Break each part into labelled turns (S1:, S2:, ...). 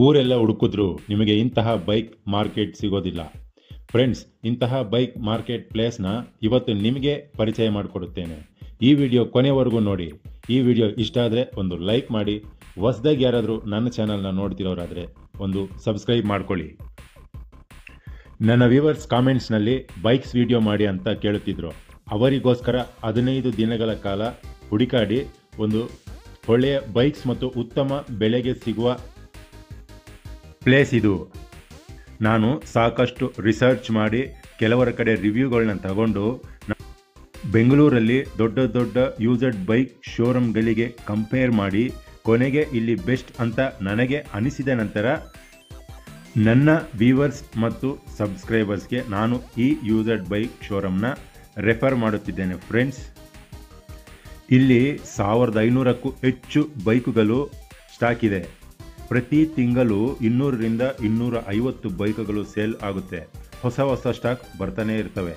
S1: ಊರೆಲ್ಲ ಹುಡುಕಿದ್ರೂ ನಿಮಗೆ ಇಂತಹ ಬೈಕ್ ಮಾರ್ಕೆಟ್ ಸಿಗೋದಿಲ್ಲ. ಫ್ರೆಂಡ್ಸ್, ಇಂತಹ ಬೈಕ್ ಮಾರ್ಕೆಟ್ ಪ್ಲೇಸ್ನ ಇವತ್ತು ನಿಮಗೆ ಪರಿಚಯ ಮಾಡಿಕೊಡುತ್ತೇನೆ. ಈ ವಿಡಿಯೋ ಕೊನೆವರೆಗೂ ನೋಡಿ. ಈ ವಿಡಿಯೋ ಇಷ್ಟ ಆದರೆ ಒಂದು ಲೈಕ್ ಮಾಡಿ. ಹೊಸದಾಗಿ ಯಾರಾದರೂ ನನ್ನ ಚಾನಲ್ನ ನೋಡ್ತಿರೋರಾದರೆ ಒಂದು ಸಬ್ಸ್ಕ್ರೈಬ್ ಮಾಡ್ಕೊಳ್ಳಿ. ನನ್ನ ವ್ಯೂವರ್ಸ್ ಕಾಮೆಂಟ್ಸ್ನಲ್ಲಿ ಬೈಕ್ಸ್ ವಿಡಿಯೋ ಮಾಡಿ ಅಂತ ಕೇಳುತ್ತಿದ್ರು. ಅವರಿಗೋಸ್ಕರ 15 ದಿನಗಳ ಕಾಲ ಹುಡುಕಾಡಿ ಒಂದು ಒಳ್ಳೆಯ ಬೈಕ್ಸ್ ಮತ್ತು ಉತ್ತಮ ಬೆಲೆಗೆ ಸಿಗುವ ಪ್ಲೇಸ್ ಇದು. ನಾನು ಸಾಕಷ್ಟು ರಿಸರ್ಚ್ ಮಾಡಿ ಕೆಲವರ ಕಡೆ ರಿವ್ಯೂಗಳನ್ನ ತಗೊಂಡು ಬೆಂಗಳೂರಲ್ಲಿ ದೊಡ್ಡ ದೊಡ್ಡ ಯೂಸರ್ಡ್ ಬೈಕ್ ಶೋರೂಮ್ಗಳಿಗೆ ಕಂಪೇರ್ ಮಾಡಿ ಕೊನೆಗೆ ಇಲ್ಲಿ ಬೆಸ್ಟ್ ಅಂತ ನನಗೆ ಅನಿಸಿದ ನಂತರ ನನ್ನ ವ್ಯೂವರ್ಸ್ ಮತ್ತು ಸಬ್ಸ್ಕ್ರೈಬರ್ಸ್ಗೆ ನಾನು ಈ ಯೂಸರ್ಡ್ ಬೈಕ್ ಶೋರೂಮ್ನ ರೆಫರ್ ಮಾಡುತ್ತಿದ್ದೇನೆ. ಫ್ರೆಂಡ್ಸ್, ಇಲ್ಲಿ 1500ಕ್ಕೂ ಹೆಚ್ಚು ಬೈಕುಗಳು ಸ್ಟಾಕ್ ಇದೆ. ಪ್ರತಿ ತಿಂಗಳು 200ರಿಂದ 250 ಬೈಕುಗಳು ಸೇಲ್ ಆಗುತ್ತೆ. ಹೊಸ ಸ್ಟಾಕ್ ಬರ್ತಾನೆ ಇರ್ತವೆ.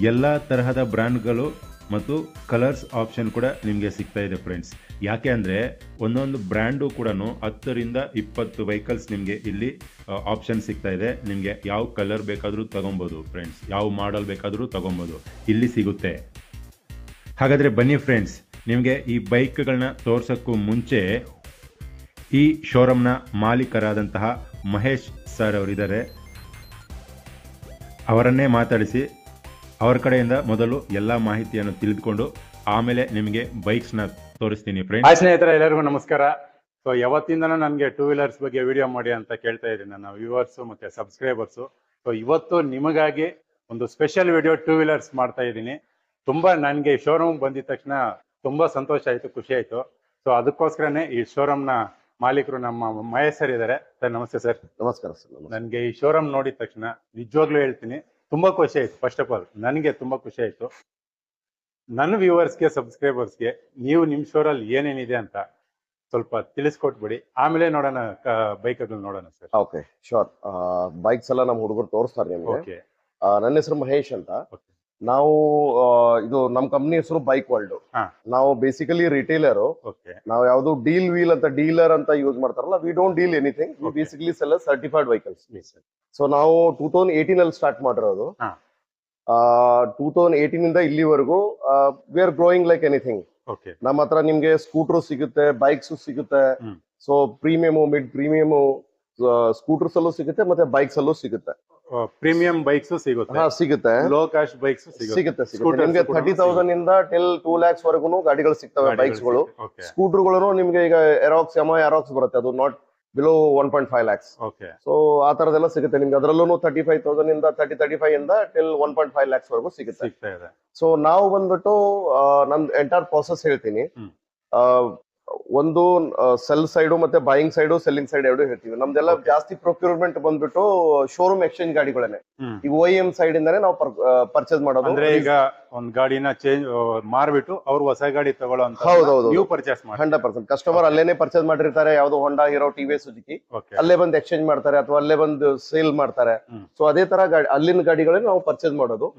S1: ಎಲ್ಲ ತರಹದ ಬ್ರ್ಯಾಂಡ್ಗಳು ಮತ್ತು ಕಲರ್ಸ್ ಆಪ್ಷನ್ ಕೂಡ ನಿಮಗೆ ಸಿಗ್ತಾ ಇದೆ. ಫ್ರೆಂಡ್ಸ್, ಯಾಕೆ ಅಂದರೆ ಒಂದೊಂದು ಬ್ರ್ಯಾಂಡು ಕೂಡ 10ರಿಂದ 20 ವೆಹಿಕಲ್ಸ್ ನಿಮಗೆ ಇಲ್ಲಿ ಆಪ್ಷನ್ ಸಿಗ್ತಾ ಇದೆ. ನಿಮಗೆ ಯಾವ ಕಲರ್ ಬೇಕಾದರೂ ತಗೊಬೋದು. ಫ್ರೆಂಡ್ಸ್, ಯಾವ ಮಾಡಲ್ ಬೇಕಾದರೂ ತಗೊಬೋದು, ಇಲ್ಲಿ ಸಿಗುತ್ತೆ. ಹಾಗಾದರೆ ಬನ್ನಿ ಫ್ರೆಂಡ್ಸ್, ನಿಮಗೆ ಈ ಬೈಕ್ಗಳನ್ನ ತೋರ್ಸೋಕ್ಕೂ ಮುಂಚೆ ಈ ಶೋರೂಮ್ನ ಮಾಲೀಕರಾದಂತಹ ಮಹೇಶ್ ಸರ್ ಅವರಿದ್ದಾರೆ. ಅವರನ್ನೇ ಮಾತಾಡಿಸಿ ಅವರ ಕಡೆಯಿಂದ ಮೊದಲು ಎಲ್ಲ ಮಾಹಿತಿಯನ್ನು ತಿಳಿದುಕೊಂಡು ಆಮೇಲೆ ನಿಮಗೆ ಬೈಕ್ಸ್ನ ತೋರಿಸ್ತೀನಿ.
S2: ಫ್ರೆಂಡ್ಸ್, ಸ್ನೇಹಿತರೆ ಎಲ್ಲರಿಗೂ ನಮಸ್ಕಾರ. ಸೊ ಯಾವತ್ತಿಂದನೂ ನನಗೆ 2 ವೀಲರ್ಸ್ ಬಗ್ಗೆ ವಿಡಿಯೋ ಮಾಡಿ ಅಂತ ಕೇಳ್ತಾ ಇದ್ದೀನಿ ನನ್ನ ವ್ಯೂವರ್ಸು ಮತ್ತು ಸಬ್ಸ್ಕ್ರೈಬರ್ಸು. ಸೊ ಇವತ್ತು ನಿಮಗಾಗಿ ಒಂದು ಸ್ಪೆಷಲ್ ವಿಡಿಯೋ 2 ವೀಲರ್ಸ್ ಮಾಡ್ತಾ ಇದ್ದೀನಿ. ತುಂಬ ನನಗೆ ಈ ಶೋರೂಮ್ ಬಂದಿದ ತಕ್ಷಣ ತುಂಬ ಸಂತೋಷ ಆಯಿತು, ಖುಷಿ ಆಯಿತು. ಸೊ ಅದಕ್ಕೋಸ್ಕರನೇ ಈ ಶೋರೂಮ್ನ ಮಾಲೀಕರು ನಮ್ಮ ಮಹೇಶ್ ಸರ್ ಇದ್ದಾರೆ. ಸರ್ ನಮಸ್ತೆ. ಸರ್
S3: ನಮಸ್ಕಾರ ಸರ್.
S2: ನನಗೆ ಈ ಶೋರೂಮ್ ನೋಡಿದ ತಕ್ಷಣ ನಿಜವಾಗ್ಲೂ ಹೇಳ್ತೀನಿ ತುಂಬಾ ಖುಷಿ ಆಯ್ತು. ಫಸ್ಟ್ ಆಫ್ ಆಲ್ ನನಗೆ ತುಂಬಾ ಖುಷಿ ಆಯ್ತು. ನನ್ನ ವ್ಯೂವರ್ಸ್ಗೆ ಸಬ್ಸ್ಕ್ರೈಬರ್ಸ್ಗೆ ನೀವು ನಿಮ್ಮ ಶೋರಲ್ಲಿ ಏನೇನಿದೆ ಅಂತ ಸ್ವಲ್ಪ ತಿಳಿಸ್ಕೊಟ್ಬಿಡಿ, ಆಮೇಲೆ ನೋಡೋಣ ಬೈಕ್ಗಳು ನೋಡೋಣ ಸರ್.
S3: Okay, sure. ಬೈಕ್ಸ್ ಎಲ್ಲ ನಮ್ಮ ಹುಡುಗರು ತೋರಿಸ್ತಾರೆ ನಿಮಗೆ. ನನ್ನ ಹೆಸರು ಮಹೇಶ್ ಅಂತ. ನಾವು ಇದು ನಮ್ಮ ಕಂಪ್ನಿ ಹೆಸರು ಬೈಕ್ ವರ್ಲ್ಡ್. ನಾವು ಬೇಸಿಕಲಿ ರಿಟೇಲರ್. ನಾವು ಯಾವ್ದು ಡೀಲ್ ವೀಲ್ ಅಂತ ಡೀಲರ್ ಅಂತ ಯೂಸ್ ಮಾಡ್ತಾರಲ್ಲ, we don't deal anything. We basically sell certified vehicles. So ನಾವು 2018 ಅಲ್ಲಿ ಸ್ಟಾರ್ಟ್ ಮಾಡಿರೋದು. 2018 ಇಂದ ಇಲ್ಲಿವರೆಗೂ we are growing like anything. ನಮ್ಮ ಹತ್ರ ನಿಮ್ಗೆ ಸ್ಕೂಟರ್ ಸಿಗುತ್ತೆ, ಬೈಕ್ಸ್ ಸಿಗುತ್ತೆ. So premium, mid premium scooters ಅಲ್ಲೂ ಸಿಗುತ್ತೆ ಮತ್ತೆ ಬೈಕ್ಸ್ ಅಲ್ಲೂ ಸಿಗುತ್ತೆ.
S2: ಪ್ರೀಮಿಯಂ ಬೈಕ್ಸ್
S3: ಸಿಗುತ್ತೆ,
S2: ಲೋ ಕಾಸ್ಟ್ ಬೈಕ್ಸ್
S3: ಸಿಗುತ್ತೆ. ನಿಮ್ಗೆ 30,000 ಇಂದ ಟಿಲ್ 2 lakhs ವರೆಗೂ ಗಾಡಿಗಳು ಸಿಗ್ತವೆ, ಬೈಕ್ಸ್ಗಳು. ಸ್ಕೂಟರ್ಗಳು ನಿಮ್ಗೆ ಈಗ ಎರಾಕ್ಸ್, ಎರಾಕ್ಸ್ ಬರುತ್ತೆ, ಅದು ನಾಟ್ ಬಿಲೋ 1.5 lakhs. ಸೊ ಆ ತರದೆಲ್ಲ ಸಿಗುತ್ತೆ ನಿಮ್ಗೆ. ಅದರಲ್ಲೂ 35,000 ಇಂದ 35 ಇಂದ ಟಿಲ್ 1.5 lakhs ವರೆಗೂ ಸಿಗುತ್ತೆ. ಸೊ ನಾವು ಬಂದ್ಬಿಟ್ಟು ನನ್ ಎಂಟೈರ್ ಪ್ರಾಸೆಸ್ ಹೇಳ್ತೀನಿ. ಒಂದು ಸೆಲ್ ಸೈಡು ಮತ್ತೆ ಬಾಯಿಂಗ್ ಸೈಡು, ಸೆಲ್ಲಿಂಗ್ ಸೈಡ್ ಎರಡು ಹೇಳ್ತೀವಿ. ನಮ್ದೆಲ್ಲ ಜಾಸ್ತಿ ಪ್ರೊಕ್ಯೂರ್ಮೆಂಟ್ ಬಂದ್ಬಿಟ್ಟು ಶೋರೂಮ್ ಎಕ್ಸ್ಚೇಂಜ್ ಗಾಡಿಗಳನ್ನೇ. ಈಗ OEM ಸೈಡ್ ಇಂದಾನೆ ನಾವು ಪರ್ಚೇಸ್ ಮಾಡೋದು.
S2: ಅಂದ್ರೆ ಈಗ ಒಂದ್ ಗಾಡಿನ ಚೇಂಜ್ ಮಾರ್ಬಿಟ್ಟು ಅವ್ರು ಹೊಸ ಗಾಡಿ ತಗೊಳ್ಳೋ
S3: ಹೌದೌದು
S2: ಪರ್ಚೇಸ್
S3: 100% ಕಸ್ಟಮರ್ ಅಲ್ಲೇನೆ ಪರ್ಚೇಸ್ ಮಾಡಿರ್ತಾರೆ. ಯಾವ್ದು ಹೊಂಡಾ, ಹೀರೋ, TVS, ಸುಜುಕಿ, ಅಲ್ಲೇ ಬಂದು ಎಕ್ಸ್ಚೇಂಜ್ ಮಾಡ್ತಾರೆ ಅಥವಾ ಅಲ್ಲೇ ಬಂದು ಸೇಲ್ ಮಾಡ್ತಾರೆ. ಸೊ ಅದೇ ತರ ಅಲ್ಲಿನ ಗಾಡಿಗಳನ್ನ ನಾವು ಪರ್ಚೇಸ್ ಮಾಡೋದು.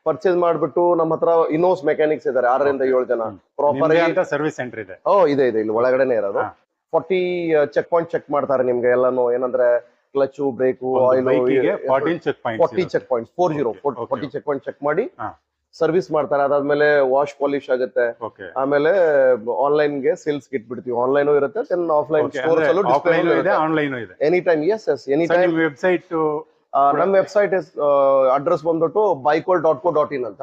S3: ಪರ್ಚೇಸ್ ಮಾಡ್ಬಿಟ್ಟು ನಮ್ಮ ಹತ್ರ ಇನ್ನೋಸ್ ಮೆಕ್ಯಾನಿಕ್ಸ್ ಇದಾರೆ, 6ರಿಂದ 7 ಜನ. ಪ್ರಾಪರ್
S2: ಸರ್ವಿಸ್ ಸೆಂಟರ್ ಇದೆ.
S3: ಇದೆ ಇಲ್ಲಿ ಒಳಗಡೆನೆ ಇರೋದು. 40 ಚೆಕ್ ಪಾಯಿಂಟ್ ಚೆಕ್ ಮಾಡ್ತಾರೆ ನಿಮ್ಗೆ ಎಲ್ಲಾನು. ಏನಂದ್ರೆ clutch, brake, oil,
S2: 40 check
S3: points 40 check point check ಮಾಡಿ ಸರ್ವಿಸ್ ಮಾಡ್ತಾರೆ. ಅದಾದ್ಮೇಲೆ ವಾಶ್ ಪಾಲಿಶ್ ಆಗುತ್ತೆ. ಆಮೇಲೆ ಆನ್ಲೈನ್ ಗೆ ಸೇಲ್ಸ್ ಇಟ್ಬಿಡ್ತೀವಿ. ಆನ್ಲೈನ್ ಇರುತ್ತೆ, ಆಫ್ಲೈನ್ ಸ್ಟೋರ್ಸ್ ಅಲ್ಲೂ display any time. Any time.
S2: Website
S3: ನಮ್ಮ ವೆಬ್ಸೈಟ್ ಅಡ್ರೆಸ್ ಬಂದ್ಬಿಟ್ಟು bikeworld.co.in ಅಂತ.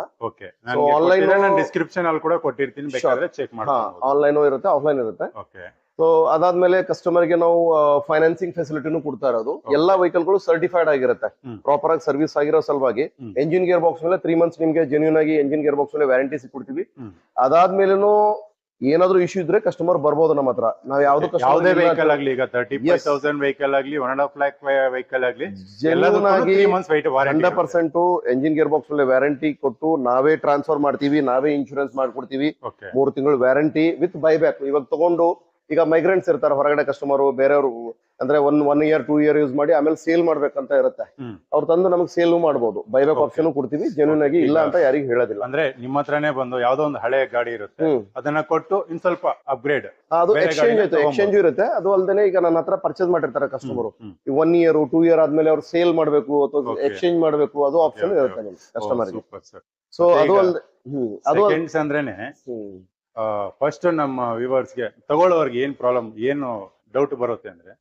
S2: ಆನ್ಲೈನ್ ಡಿಸ್ಕ್ರಿಪ್ಷನ್ ಅಲ್ಲಿ ಕೂಡ ಕೊಟ್ಟಿರ್ತೀನಿ, ಬೇಕಾದ್ರೆ ಚೆಕ್ ಮಾಡಿ.
S3: ಆನ್ಲೈನ್ ಇರುತ್ತೆ, ಆಫ್ಲೈನ್ ಇರುತ್ತೆ. ಸೊ ಅದಾದ್ಮೇಲೆ ಕಸ್ಟಮರ್ ಗೆ ನಾವು ಫೈನಾನ್ಸಿಂಗ್ ಫೆಸಿಲಿಟಿನೂ ಕೊಡ್ತಾ ಇರೋದು. ಎಲ್ಲಾ ವೆಹಿಕಲ್ಗಳು ಸರ್ಟಿಫೈಡ್ ಆಗಿರುತ್ತೆ, ಪ್ರಾಪರ್ ಆಗಿ ಸರ್ವಿಸ್ ಆಗಿರೋ ಸಲುವಾಗಿ. ಎಂಜಿನ್ ಗೇರ್ ಬಾಕ್ಸ್ ಮೇಲೆ 3 months ನಿಮ್ಗೆ ಜೆನ್ಯೂನ್ ಆಗಿ ಎಂಜಿನ್ ಗೇರ್ ಬಾಕ್ಸ್ ಮೇಲೆ ವ್ಯಾರಂಟಿ ಸಿಕ್ಕೊಡ್ತೀವಿ. ಅದಾದ್ಮೇಲೂ ಏನಾದ್ರೂ ಇಶ್ಯೂ ಇದ್ರೆ ಕಸ್ಟಮರ್ ಬರ್ಬೋದು ನಮ್ಮ ಹತ್ರ. ನಾವು
S2: ಯಾವುದೇ ವೆಹಿಕಲ್ ಆಗ್ಲಿ, ಈಗ 35,000 ವೆಹಿಕಲ್ ಆಗ್ಲಿ, 1.5 lakh ವೆಹಿಕಲ್ ಆಗ್ಲಿ,
S3: 100% ಎಂಜಿನ್ ಗೇರ್ ಬಾಕ್ಸ್ ಮೇಲೆ ವ್ಯಾರಂಟಿ ಕೊಟ್ಟು ನಾವೇ ಟ್ರಾನ್ಸ್ಫರ್ ಮಾಡ್ತೀವಿ, ನಾವೇ ಇನ್ಶೂರೆನ್ಸ್ ಮಾಡ್ಕೊಡ್ತೀವಿ. 3 ತಿಂಗಳು ವ್ಯಾರಂಟಿ ವಿತ್ ಬೈಬ್ಯಾಕ್. ಇವಾಗ ತಗೊಂಡು ಈಗ ಮೈಗ್ರೆಂಟ್ಸ್ ಇರ್ತಾರೆ ಹೊರಗಡೆ ಕಸ್ಟಮರ್, ಬೇರೆಯವರು ಅಂದ್ರೆ ಒನ್ ಇಯರ್ 2 ಇಯರ್ ಯೂಸ್ ಮಾಡಿ ಆಮೇಲೆ ಸೇಲ್ ಮಾಡ್ಬೇಕಂತ ಇರುತ್ತೆ. ಅವ್ರು ತಂದು ನಮಗೆ ಸೇಲ್ ಮಾಡಬಹುದು, ಬೈಬ್ಯಾಕ್ ಆಪ್ಷನ್ ಕೊಡ್ತೀವಿ ಜೆನ್ಯೂನ್ ಆಗಿ, ಇಲ್ಲ ಅಂತ ಯಾರಿಗೂ ಹೇಳೋದಿಲ್ಲ.
S2: ಅಂದ್ರೆ ನಿಮ್ಮ ಹತ್ರನೇ ಬಂದು ಯಾವ್ದೋ ಒಂದು ಹಳೆ ಗಾಡಿ ಇರುತ್ತೆ, ಅದನ್ನ ಕೊಟ್ಟು ಇನ್ ಸ್ವಲ್ಪ ಅಪ್ಗ್ರೇಡ್,
S3: ಅದು ಎಕ್ಸ್ಚೇಂಜ್ ಇರುತ್ತೆ. ಅದು ಅಲ್ಲದೆ ಈಗ ನನ್ನ ಹತ್ರ ಪರ್ಚೇಸ್ ಮಾಡಿರ್ತಾರೆ ಕಸ್ಟಮರ್, 1 ಇಯರ್ 2 ಇಯರ್ ಆದ್ಮೇಲೆ ಅವ್ರು ಸೇಲ್ ಮಾಡ್ಬೇಕು ಅಥವಾ ಎಕ್ಸ್ಚೇಂಜ್ ಮಾಡ್ಬೇಕು, ಅದು ಆಪ್ಷನ್ ಇರುತ್ತೆ ಕಸ್ಟಮರ್. ಸೊ ಅದು ಅದು
S2: ಅಂದ್ರೇನೆ ಫಸ್ಟ್ ನಮ್ಮ ವ್ಯೂವರ್ಸ್ಗೆ ತಗೊಳ್ಳೋರ್ಗೆ ಏನ್ ಪ್ರಾಬ್ಲಮ್, ಏನು ಡೌಟ್ ಬರುತ್ತೆ ಅಂದ್ರೆ,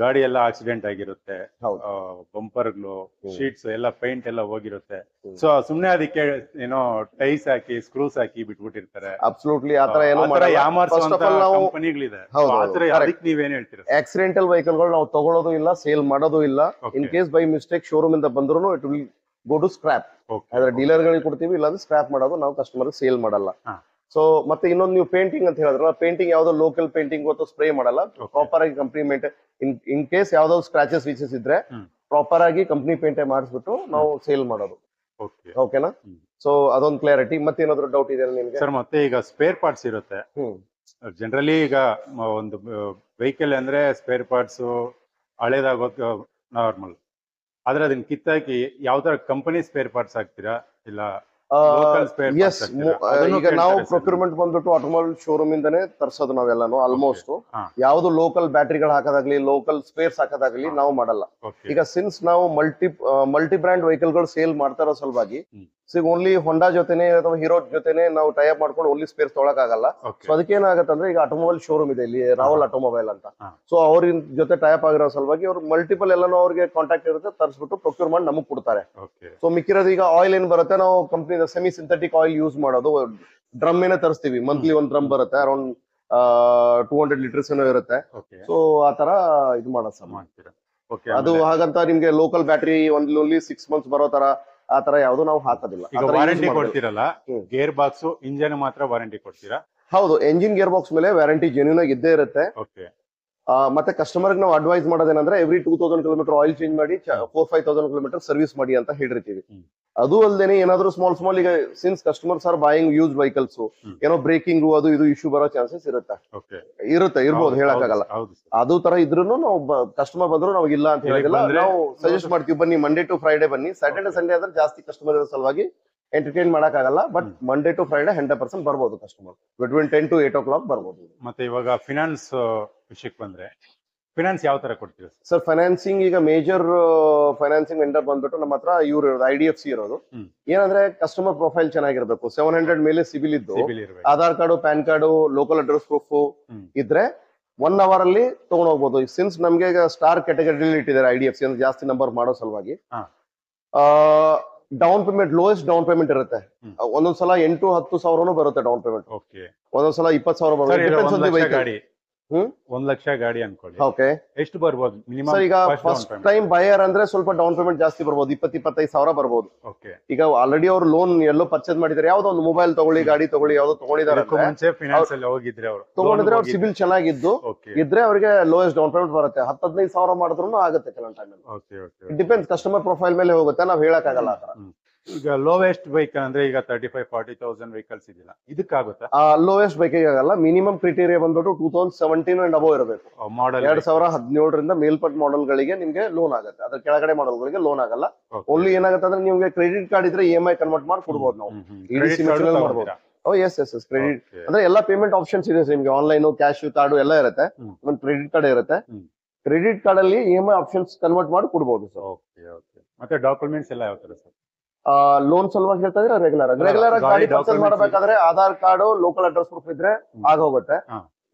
S2: ಗಾಡಿ ಎಲ್ಲ ಆಕ್ಸಿಡೆಂಟ್ ಆಗಿರುತ್ತೆ, ಬಂಪರ್ಗಳು, ಶೀಟ್ಸ್ ಎಲ್ಲ ಪೇಂಟ್ ಎಲ್ಲ ಹೋಗಿರುತ್ತೆ. ಸೊ ಸುಮ್ನೆ ಅದಕ್ಕೆ ಏನೋ ಟೈಸ್ ಹಾಕಿ ಸ್ಕ್ರೂಸ್ ಹಾಕಿ ಬಿಟ್ಬಿಟ್ಟಿರ್ತಾರೆ.
S3: ಅಬ್ಸಲ್ಯೂಟ್ಲಿ ಆತರ ಏನೋ
S2: ಕಂಪನಿಗಳಿದೆ. ಅದಕ್ಕೆ ನೀವೇನ್ ಹೇಳ್ತೀರಾ?
S3: ಆಕ್ಸಿಡೆಂಟಲ್ ವೆಹಿಕಲ್ ಗಳು ನಾವು ತಗೊಳ್ಳೋದು ಇಲ್ಲ, ಸೇಲ್ ಮಾಡೋದು ಇಲ್ಲ. In case by mistake showroom ಇಂದ ಬಂದ್ರು it will go to scrap. ಆದ್ರೆ ಡೀಲರ್ ಗಳಿಗೆ ಕೊಡ್ತೀವಿ, ಇಲ್ಲಾಂದ್ರೆ ಸ್ಕ್ರಾಪ್ ಮಾಡೋದು, ನಾವು ಕಸ್ಟಮರ್ ಸೇಲ್ ಮಾಡಲ್ಲ. ಸೊ ಮತ್ತೆ ಇನ್ನೊಂದು ನೀವು ಪೇಂಟಿಂಗ್ ಅಂತ ಹೇಳಿದ್ರಲ್ಲ, ಪೇಂಟಿಂಗ್ ಯಾವ್ದೋ ಲೋಕಲ್ ಪೇಂಟಿಂಗ್ ಅಥವಾ ಸ್ಪ್ರೇ ಮಾಡಲ್ಲ, ಪ್ರಾಪರ್ ಆಗಿ ಕಂಪ್ನಿ ಮೇಂಟೈನ್, ಇನ್ ಕೇಸ್ ಯಾವ್ದೋ ಸ್ಕ್ರಾಚಸ್ ವೀಚಸ್ ಇದ್ರೆ ಪ್ರಾಪರ್ ಆಗಿ ಕಂಪ್ನಿ ಪೇಂಟೇ ಮಾಡಿಸ್ಬಿಟ್ಟು ನಾವು ಸೇಲ್ ಮಾಡೋದು. ಓಕೆನಾ? ಸೊ ಅದೊಂದು ಕ್ಲಾರಿಟಿ. ಮತ್ತೇನಾದ್ರು ಡೌಟ್ ಇದೆ ನಿಮ್ಗೆ
S2: ಸರ್? ಮತ್ತೆ ಈಗ ಸ್ಪೇರ್ ಪಾರ್ಟ್ಸ್ ಇರುತ್ತೆ ಜನರಲಿ. ಈಗ ಒಂದು ವೆಹಿಕಲ್ ಅಂದ್ರೆ ಸ್ಪೇರ್ ಪಾರ್ಟ್ಸ್ ಹಳೇದಾಗೋದು ನಾರ್ಮಲ್, ಆದ್ರೆ ಅದನ್ನ ಕಿತ್ತಾಕಿ ಯಾವ ತರ ಕಂಪನಿ ಸ್ಪೇರ್ ಪಾರ್ಟ್ಸ್ ಹಾಕ್ತೀರಾ, ಇಲ್ಲ
S3: ಈಗ ನಾವು ಪ್ರೊಕ್ಯೂರ್ಮೆಂಟ್ ಬಂದ್ಬಿಟ್ಟು ಆಟೋಮೊಬೈಲ್ ಶೋರೂಮ್ ಇಂದಾನೆ ತರಿಸೋದು ನಾವೆಲ್ಲಾನು ಆಲ್ಮೋಸ್ಟ್. ಯಾವ್ದು ಲೋಕಲ್ ಬ್ಯಾಟ್ರಿಗಳು ಹಾಕೋದಾಗ್ಲಿ, ಲೋಕಲ್ ಸ್ಪೇರ್ಸ್ ಹಾಕೋದಾಗ್ಲಿ ನಾವು ಮಾಡಲ್ಲ. ಈಗ ಸಿನ್ಸ್ ನಾವು ಮಲ್ಟಿ ಬ್ರ್ಯಾಂಡ್ ವೆಹಿಕಲ್ ಗಳು ಸೇಲ್ ಮಾಡ್ತಾ ಇರೋ ಸಲುವಾಗಿ ಓನ್ಲಿ ಹೊಂಡಾ ಜೊತೆನೆ ಅಥವಾ ಹೀರೋ ಜೊತೆನೆ ನಾವು ಟೈಪ್ ಮಾಡ್ಕೊಂಡು ಓನ್ಲಿ ಸ್ಪೇರ್ಸ್ ತೊಗೊಳಕ್ ಆಗಲ್ಲ. ಸೊ ಅದಕ್ಕೆ ಏನಾಗುತ್ತೆ ಅಂದ್ರೆ, ಈಗ ಆಟೋಮೊಬೈಲ್ ಶೋರೂಮ್ ಇದೆ ಇಲ್ಲಿ ರಾಹುಲ್ ಆಟೋಮೊಬೈಲ್ ಅಂತ, ಸೊ ಅವ್ರ ಜೊತೆ ಟೈಪ್ ಆಗಿರೋ ಸಲುವಾಗಿ ಅವ್ರು ಮಲ್ಟಿಪಲ್ ಎಲ್ಲಾನು ಅವ್ರಿಗೆ ಕಾಂಟ್ಯಾಕ್ಟ್ ಇರುತ್ತೆ, ತರಿಸ್ಬಿಟ್ಟು ಪ್ರೊಕ್ಯೂರ್ ಮಾಡಿ ನಮಗ್ ಕೊಡ್ತಾರೆ. ಸೊ ಮಿಕ್ಕಿರೋದು ಈಗ ಆಯಿಲ್ ಏನ್ ಬರುತ್ತೆ, ನಾವು company semi synthetic oil use ಮಾಡೋದು, ಡ್ರಮ್ ಏನೇ ತರಿಸ್ತೀವಿ, ಮಂತ್ಲಿ ಒಂದು ಡ್ರಮ್ ಬರುತ್ತೆ, ಅರೌಂಡ್ 200 ಲೀಟರ್ಸ್ ಏನೋ ಇರುತ್ತೆ. ಸೊ ಆತರ ಇದು ಮಾಡೋದು. ಅದು ಹಾಗಂತ ನಿಮ್ಗೆ ಲೋಕಲ್ ಬ್ಯಾಟ್ರಿ ಓನ್ಲಿ 6 ಮಂತ್ಸ್ ಬರೋ ತರ ಆ ತರ ಯಾವ್ದು ನಾವು ಹಾಕೋದಿಲ್ಲ.
S2: ಈಗ ವಾರಂಟಿ ಕೊಡ್ತೀರಲ್ಲ, ಗೇರ್ ಬಾಕ್ಸ್ ಇಂಜಿನ್ ಮಾತ್ರ ವಾರಂಟಿ ಕೊಡ್ತೀರಾ?
S3: ಹೌದು, ಎಂಜಿನ್ ಗೇರ್ ಬಾಕ್ಸ್ ಮೇಲೆ ವಾರಂಟಿ ಜೆನ್ಯೂನ್ ಆಗಿ ಇದ್ದೇ ಇರುತ್ತೆ. ಮತ್ತೆ ಕಸ್ಟಮರ್ ನಾವು ಅಡ್ವೈಸ್ ಮಾಡೋದೇನಂದ್ರೆ, ಎವ್ರಿ 2000 ಕಿಲೋಮೀಟರ್ ಆಯಿಲ್ ಚೇಂಜ್ ಮಾಡಿ 4-5,000 ಕಿಲೋಮೀಟರ್ ಸರ್ವಿಸ್ ಮಾಡಿ ಅಂತ ಹೇಳಿರ್ತೀವಿ. ಅದು ಅಲ್ಲದೆ ಏನಾದ್ರು ಸ್ಮಾಲ್ ಈಗ since customers are buying use vehicles, ಏನೋ ಬ್ರೇಕಿಂಗ್ ಅದು ಇದು ಇಶ್ಯೂ ಬರೋ ಚಾನ್ಸಸ್ ಇರ್ಬೋದು, ಹೇಳಕ್ಕಾಗಲ್ಲ. ಅದು ತರ ಇದ್ರು ನಾವು ಕಸ್ಟಮರ್ ಬಂದ್ರು ನಾವು ಇಲ್ಲ ಅಂತ ಹೇಳಿಲ್ಲ, ನಾವು ಸಜೆಸ್ಟ್ ಮಾಡ್ತೀವಿ, ಬನ್ನಿ ಮಂಡೇ ಟು ಫ್ರೈಡೆ ಬನ್ನಿ. ಸ್ಯಾಟರ್ಡೆ ಸಂಡೇ ಆದ್ರೆ ಜಾಸ್ತಿ ಕಸ್ಟಮರ್ ಇರೋ ಸಲುವಾಗಿ ಎಂಟರ್ಟೈನ್ ಮಾಡಕ್ ಆಗಲ್ಲ, ಬಟ್ ಮಂಡೇ ಟು ಫ್ರೈಡೆ 100% ಬರ್ಬೋದು ಕಸ್ಟಮರ್, ಬಿಟ್ವೀನ್ 10 to 8 o'clock ಬರ್ಬೋದು.
S2: ಮತ್ತೆ ಇವಾಗ ಫಿನಾನ್ಸ್ ವಿಷಯಕ್ಕೆ ಬಂದ್ರೆ, ಫಿನಾನ್ಸ್ ಯಾವ ತರ ಕೊಡ್ತೀವಿ
S3: ಸರ್? ಫೈನಾನ್ಸಿಂಗ್ ಈಗ ಮೇಜರ್ ಫೈನಾನ್ಸಿಂಗ್ ವೆಂಡರ್ ಬಂದ್ಬಿಟ್ಟು ನಮ್ಮ ಹತ್ರ ಇವ್ರು ಇರೋದು IDFC ಇರೋದು. ಏನಂದ್ರೆ ಕಸ್ಟಮರ್ ಪ್ರೊಫೈಲ್ ಚೆನ್ನಾಗಿರ್ಬೇಕು, 700 ಮೇಲೆ ಸಿಬಿಲ್ ಇದ್ದು, Aadhaar card, PAN card, local address proof ಇದ್ರೆ 1 hour ಅಲ್ಲಿ ತಗೊಂಡ್ ಹೋಗ್ಬೋದು. ಸಿನ್ಸ್ ನಮ್ಗೆ ಈಗ ಸ್ಟಾರ್ ಕ್ಯಾಟಗರಿಲಿ ಇಟ್ಟಿದ್ದಾರೆ IDFC ಅಂದ್ರೆ ಜಾಸ್ತಿ ನಂಬರ್ ಮಾಡೋ ಸಲುವಾಗಿ. Down payment, lowest down payment ಇರುತ್ತೆ. ಒಂದೊಂದ್ಸಲ 8-10 ಸಾವಿರನೂ ಬರುತ್ತೆ ಡೌನ್ ಪೇಮೆಂಟ್, ಒಂದೊಂದ್ಸಲ 20,000 ಬರುತ್ತೆ.
S2: 1 ಲಕ್ಷ ಗಾಡಿ ಅನ್ಕೊಳ್ಳಿ,
S3: ಓಕೆ,
S2: ಎಷ್ಟು ಬರ್ಬೋದು ಮಿನಿಮಮ್?
S3: ಈಗ ಫಸ್ಟ್ ಟೈಮ್ ಬಯರ್ ಅಂದ್ರೆ ಸ್ವಲ್ಪ ಡೌನ್ ಪೇಮೆಂಟ್ ಜಾಸ್ತಿ ಬರ್ಬೋದು, 20-25 ಸಾವಿರ ಬರ್ಬೋದು. ಈಗ ಆಲ್ರೆಡಿ ಅವ್ರು ಲೋನ್ ಎಲ್ಲೋ ಪರ್ಚೇಸ್ ಮಾಡಿದ್ದಾರೆ, ಯಾವ್ದೋ ಒಂದು ಮೊಬೈಲ್ ತಗೊಳ್ಳಿ, ಗಾಡಿ ತಗೊಳ್ಳಿ, ಯಾವ್ದೋ ತಗೊಂಡಿದ್ದಾರೆ, ತಗೊಂಡಿದ್ರೆ ಅವ್ರ ಸಿಬಿಲ್ ಚೆನ್ನಾಗಿದ್ದು ಇದ್ರೆ ಅವ್ರಿಗೆ ಲೋಯೆಸ್ಟ್ ಡೌನ್ ಪೇಮೆಂಟ್ ಬರುತ್ತೆ. 10-15 ಸಾವಿರ ಮಾಡಿದ್ರು ಆಗುತ್ತೆ ಕೆಲವೊಂದು ಟೈಮ್. ಡಿಪೆಂಡ್ಸ್, ಕಸ್ಟಮರ್ ಪ್ರೊಫೈಲ್ ಮೇಲೆ ಹೋಗುತ್ತೆ, ನಾವ್ ಹೇಳಕ್ ಆಗಲ್ಲ ಆತರ.
S2: ಈಗ ಲೋವೆಸ್ಟ್ ವೆಹಿಕಲ್ ಅಂದ್ರೆ ಈಗ 35-40,000 ವೆಹಿಕಲ್ಸ್ ಇದೆಯಲ್ಲ, ಇದಕ್ಕಾಗುತ್ತೆ?
S3: ಲೋವೆಸ್ಟ್ ಬೈಕಿಗೆ ಆಗಲ್ಲ. ಮಿನಿಮಮ್ ಕ್ರೈಟೀರಿಯಾ ಬಂದ್ಬಿಟ್ಟು 2017 ಅಂಡ್ ಅಬೋ ಇರಬೇಕು.
S2: ಮಾಡೆಲ್
S3: 2017 ಮೇಲ್ಪಟ್ಟ ಮಾಡೆಲ್ ಗಳಿಗೆ ನಿಮ್ಗೆ ಲೋನ್ ಆಗುತ್ತೆ, ಅದ್ರ ಕೆಳಗಡೆ ಮಾಡೆಲ್ ಗಳಿಗೆ ಲೋನ್ ಆಗಲ್ಲ. ಓನ್ಲಿ ಏನಾಗುತ್ತೆ ಅಂದ್ರೆ ನಿಮ್ಗೆ ಕ್ರೆಡಿಟ್ ಕಾರ್ಡ್ ಇದ್ರೆ EMI ಕನ್ವರ್ಟ್ ಮಾಡಿ ಕೊಡ್ಬೋದು ನಾವು, ಮಾಡ್ಬೋದು. ಎಸ್ ಕ್ರೆಡಿಟ್ ಅಂದ್ರೆ ಎಲ್ಲಾ ಪೇಮೆಂಟ್ ಆಪ್ಷನ್ಸ್ ಇದೆ ನಿಮ್ಗೆ, ಆನ್ಲೈನ್, ಕ್ಯಾಶ್, ಕಾರ್ಡ್ ಎಲ್ಲ ಇರುತ್ತೆ. ಒಂದು ಕ್ರೆಡಿಟ್ ಕಾರ್ಡ್ ಇರುತ್ತೆ, ಕ್ರೆಡಿಟ್ ಕಾರ್ಡ್ ಅಲ್ಲಿ EMI ಆಪ್ಷನ್ಸ್ ಕನ್ವರ್ಟ್ ಮಾಡಿ ಕೊಡ್ಬೋದು ಸರ್.
S2: ಮತ್ತೆ ಡಾಕ್ಯುಮೆಂಟ್ಸ್ ಎಲ್ಲ ಯಾವ ತರ ಸರ್?
S3: ಲೋನ್ ಸಲುವಾಗಿ ಹೇಳ್ತಾ ಇದ್ರೆ ರೆಗ್ಯುಲರ್ ಗಾಡಿ ಪರ್ಚೇಸ್ ಮಾಡಬೇಕಾದ್ರೆ Aadhaar card, local address proof ಇದ್ರೆ ಆಗೋಗುತ್ತೆ.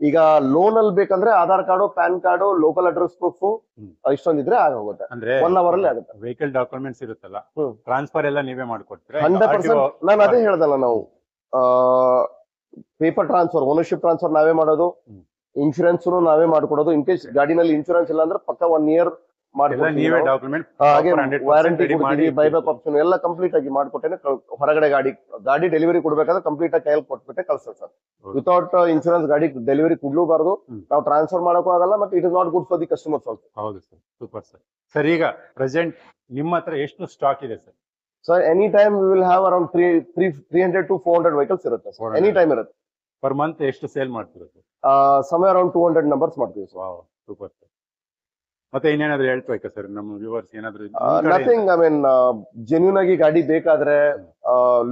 S3: ಈಗ ಲೋನ್ ಅಲ್ಲಿ ಬೇಕಂದ್ರೆ Aadhaar card, PAN card, local address proof ಇಷ್ಟೊಂದಿದ್ರೆ ಆಗೋಗುತ್ತೆ.
S2: ಅಂದ್ರೆ
S3: 1 hour ಅಲ್ಲಿ ಆಗುತ್ತೆ.
S2: ವೆಹಿಕಲ್ ಡಾಕ್ಯುಮೆಂಟ್ಸ್ ಇರುತ್ತಲ್ಲ, ಟ್ರಾನ್ಸ್ಫರ್ ಎಲ್ಲ ನೀವೇ ಮಾಡ್ಕೊಡ್ತೀರಾ?
S3: 100%. ನಾನು ಅದೇ ಹೇಳ್ದಲ್ಲ, ನಾವು ಪೇಪರ್ ಟ್ರಾನ್ಸ್ಫರ್, ಓನರ್ಶಿಪ್ ಟ್ರಾನ್ಸ್ಫರ್ ನಾವೇ ಮಾಡೋದು, ಇನ್ಶೂರೆನ್ಸ್ ನಾವೇ ಮಾಡ್ಕೊಡೋದು. ಇನ್ ಕೇಸ್ ಗಾಡಿನಲ್ಲಿ ಇನ್ಶೂರೆನ್ಸ್ ಇಲ್ಲ ಅಂದ್ರೆ ಪಕ್ಕ 1 year ವಾರಂಟಿ, ಬೈಬ್ಯಾಕ್ ಆಪ್ಷನ್ ಎಲ್ಲ ಕಂಪ್ಲೀಟ್ ಆಗಿ ಮಾಡ್ಕೊಟ್ಟೇನೆ ಹೊರಗಡೆ ಗಾಡಿ ಡೆಲಿವರಿ ಕೊಡ್ಬೇಕಾದ್ರೆ ಕಂಪ್ಲೀಟ್ ಆಗಿ ಕೈಯಲ್ಲಿ ಕೊಟ್ಬಿಟ್ಟೆ ಕಳ್ಸೋದು ಸರ್. ವಿತೌಟ್ ಇನ್ಶೂರೆನ್ಸ್ ಗಾಡಿ ಡೆಲಿವರಿ ಕೊಡ್ಲೂಬಾರ್ದು, ನಾವು ಟ್ರಾನ್ಸ್ಫರ್ ಮಾಡಕ್ಕೂ ಆಗಲ್ಲ, ಮತ್ತೆ it is not good for the customers also.
S2: ಹೌದು ಸರ್, ಸೂಪರ್ ಸರ್. ಸರ್ ಈಗ ಪ್ರೆಸೆಂಟ್ ನಿಮ್ಮ ಹತ್ರ ಎಷ್ಟು ಸ್ಟಾಕ್ ಇದೆ sir?
S3: Sir any time we will have around 300 to 400 vehicles ಇರುತ್ತೆ ಸರ್, ಎನಿ ಟೈಮ್ ಇರುತ್ತೆ.
S2: ಪರ್ ಮಂತ್ ಎಷ್ಟು ಸೇಲ್ ಮಾಡ್ತೀರಾ ಸರ್?
S3: ಸಮಯ ಅರೌಂಡ್ 200 ನಂಬರ್ಸ್ ಮಾಡ್ತೀವಿ ಸರ್.
S2: Super sir. ಮತ್ತೆ ಇನ್ನೇನಾದ್ರು ಹೇಳ್ಬೇಕಾ ಸರ್ ನಮ್ಮ ವ್ಯೂವರ್ಸ್ ಏನಾದ್ರು
S3: ನಥಿಂಗ್, ಐ ಮೀನ್ ಜೆನ್ಯೂನ್ ಆಗಿ ಗಾಡಿ ಬೇಕಾದ್ರೆ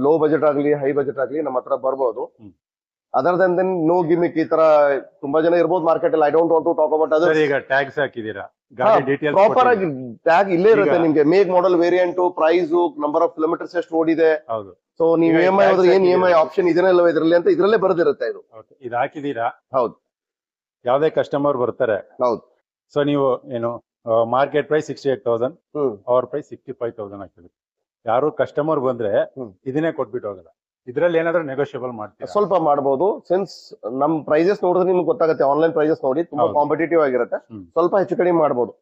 S3: ಲೋ ಬಜೆಟ್ ಆಗ್ಲಿ ಹೈ ಬಜೆಟ್ ಆಗ್ಲಿ ನಮ್ಮ ಹತ್ರ ಬರ್ಬೋದು. Other than no gimmick. ಈ ತರ ತುಂಬಾ ಜನ ಇರ್ಬೋದು ಮಾರ್ಕೆಟ್ ಅಲ್ಲಿ. I don't want to talk about other.
S2: ಈಗ ಟ್ಯಾಗ್ಸ್ ಹಾಕಿದೀರಾ, ಗಾಡಿ ಡೀಟೇಲ್ಸ್
S3: ಪ್ರಾಪರ್ ಆಗಿ ಟ್ಯಾಗ್ ಇಲ್ಲೇ ಇರುತ್ತೆ ನಿಮ್ಗೆ. Make model variant, price, number of kilometres ಎಷ್ಟು ಓಡಿದೆ.
S2: ಹೌದು.
S3: ಸೊ ನೀವು EMI ಹೋದ್ರೆ ಏನ್ EMI ಆಪ್ಷನ್ ಇದೆಲ್ಲ ಇದರಲ್ಲಿ ಅಂತ ಇದ್ರಲ್ಲೇ ಬರೆದಿರುತ್ತೆ ಇದು.
S2: ಇದು ಹಾಕಿದೀರಾ?
S3: ಹೌದು.
S2: ಯಾವ್ದೇ ಕಸ್ಟಮರ್ ಬರ್ತಾರೆ,
S3: ಹೌದು.
S2: ಸೊ ನೀವು ಏನು ಮಾರ್ಕೆಟ್ ಪ್ರೈಸ್ 68,000, ಅವ್ರ ಪ್ರೈಸ್ 65,000 ಹಾಕಿದ್ರಿ. ಯಾರು ಕಸ್ಟಮರ್ ಬಂದ್ರೆ ಇದನ್ನೇ ಕೊಟ್ಬಿಟ್ಟು ಹೋಗಲ್ಲ. ಇದ್ರಲ್ಲಿ ಏನಾದ್ರೂ ನೆಗೋಷಿಯಬಲ್ ಮಾಡ್ತೀರಾ?
S3: ಸ್ವಲ್ಪ ಮಾಡಬಹುದು. ಸಿನ್ಸ್ ನಮ್ ಪ್ರೈಸಸ್ ನೋಡಿದ್ರೆ ನಿಮ್ಗೆ ಗೊತ್ತಾಗುತ್ತೆ. ಆನ್ಲೈನ್ ಪ್ರೈಸಸ್ ನೋಡಿ ತುಂಬಾ ಕಾಂಪಿಟೇಟಿವ್ ಆಗಿರುತ್ತೆ. ಸ್ವಲ್ಪ ಹೆಚ್ಚು ಕಡಿಮೆ ಮಾಡಬಹುದು.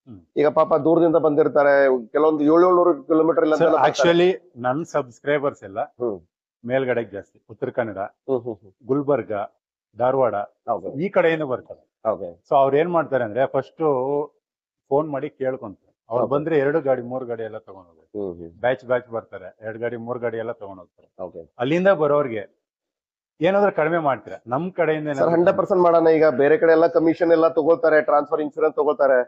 S3: ಈಗ ಪಾಪ ದೂರದಿಂದ ಬಂದಿರ್ತಾರೆ, ಕೆಲವೊಂದು 700 ಕಿಲೋಮೀಟರ್ ಇಲ್ಲ.
S2: ಆಕ್ಚುಲಿ ನನ್ ಸಬ್ಸ್ಕ್ರೈಬರ್ಸ್ ಎಲ್ಲ ಮೇಲ್ಗಡೆಗೆ ಜಾಸ್ತಿ, ಉತ್ತರ ಕನ್ನಡ, ಗುಲ್ಬರ್ಗ, ಧಾರವಾಡ ಈ ಕಡೆಯಿಂದ ಬರ್ತಾರೆ. ಸೊ ಅವ್ರು ಏನ್ ಮಾಡ್ತಾರೆ ಅಂದ್ರೆ ಫಸ್ಟ್ ಫೋನ್ ಮಾಡಿ ಕೇಳ್ಕೊಂತಾರೆ. ಅವ್ರು ಬಂದ್ರೆ 2 ಗಾಡಿ 3 ಗಾಡಿ ಎಲ್ಲ ತಗೊಂಡ್ ಹೋಗ್ತಾರೆ. ಬ್ಯಾಚ್ ಬರ್ತಾರೆ, 2 ಗಾಡಿ 3 ಗಾಡಿ ಎಲ್ಲ ತಗೊಂಡ್ ಹೋಗ್ತಾರೆ. ಅಲ್ಲಿಂದ ಬರೋರ್ಗೆ ಏನಾದ್ರೂ ಕಡಿಮೆ ಮಾಡ್ತೀರಾ ನಮ್ ಕಡೆಯಿಂದ?
S3: 100% ಮಾಡೋಣ. ಈಗ ಬೇರೆ ಕಡೆ ಎಲ್ಲ ಕಮಿಷನ್ ಎಲ್ಲ ತಗೊಳ್ತಾರೆ, ಟ್ರಾನ್ಸ್ಫರ್ ಇನ್ಶೂರೆನ್ಸ್ ತಗೊಳ್ತಾರೆ.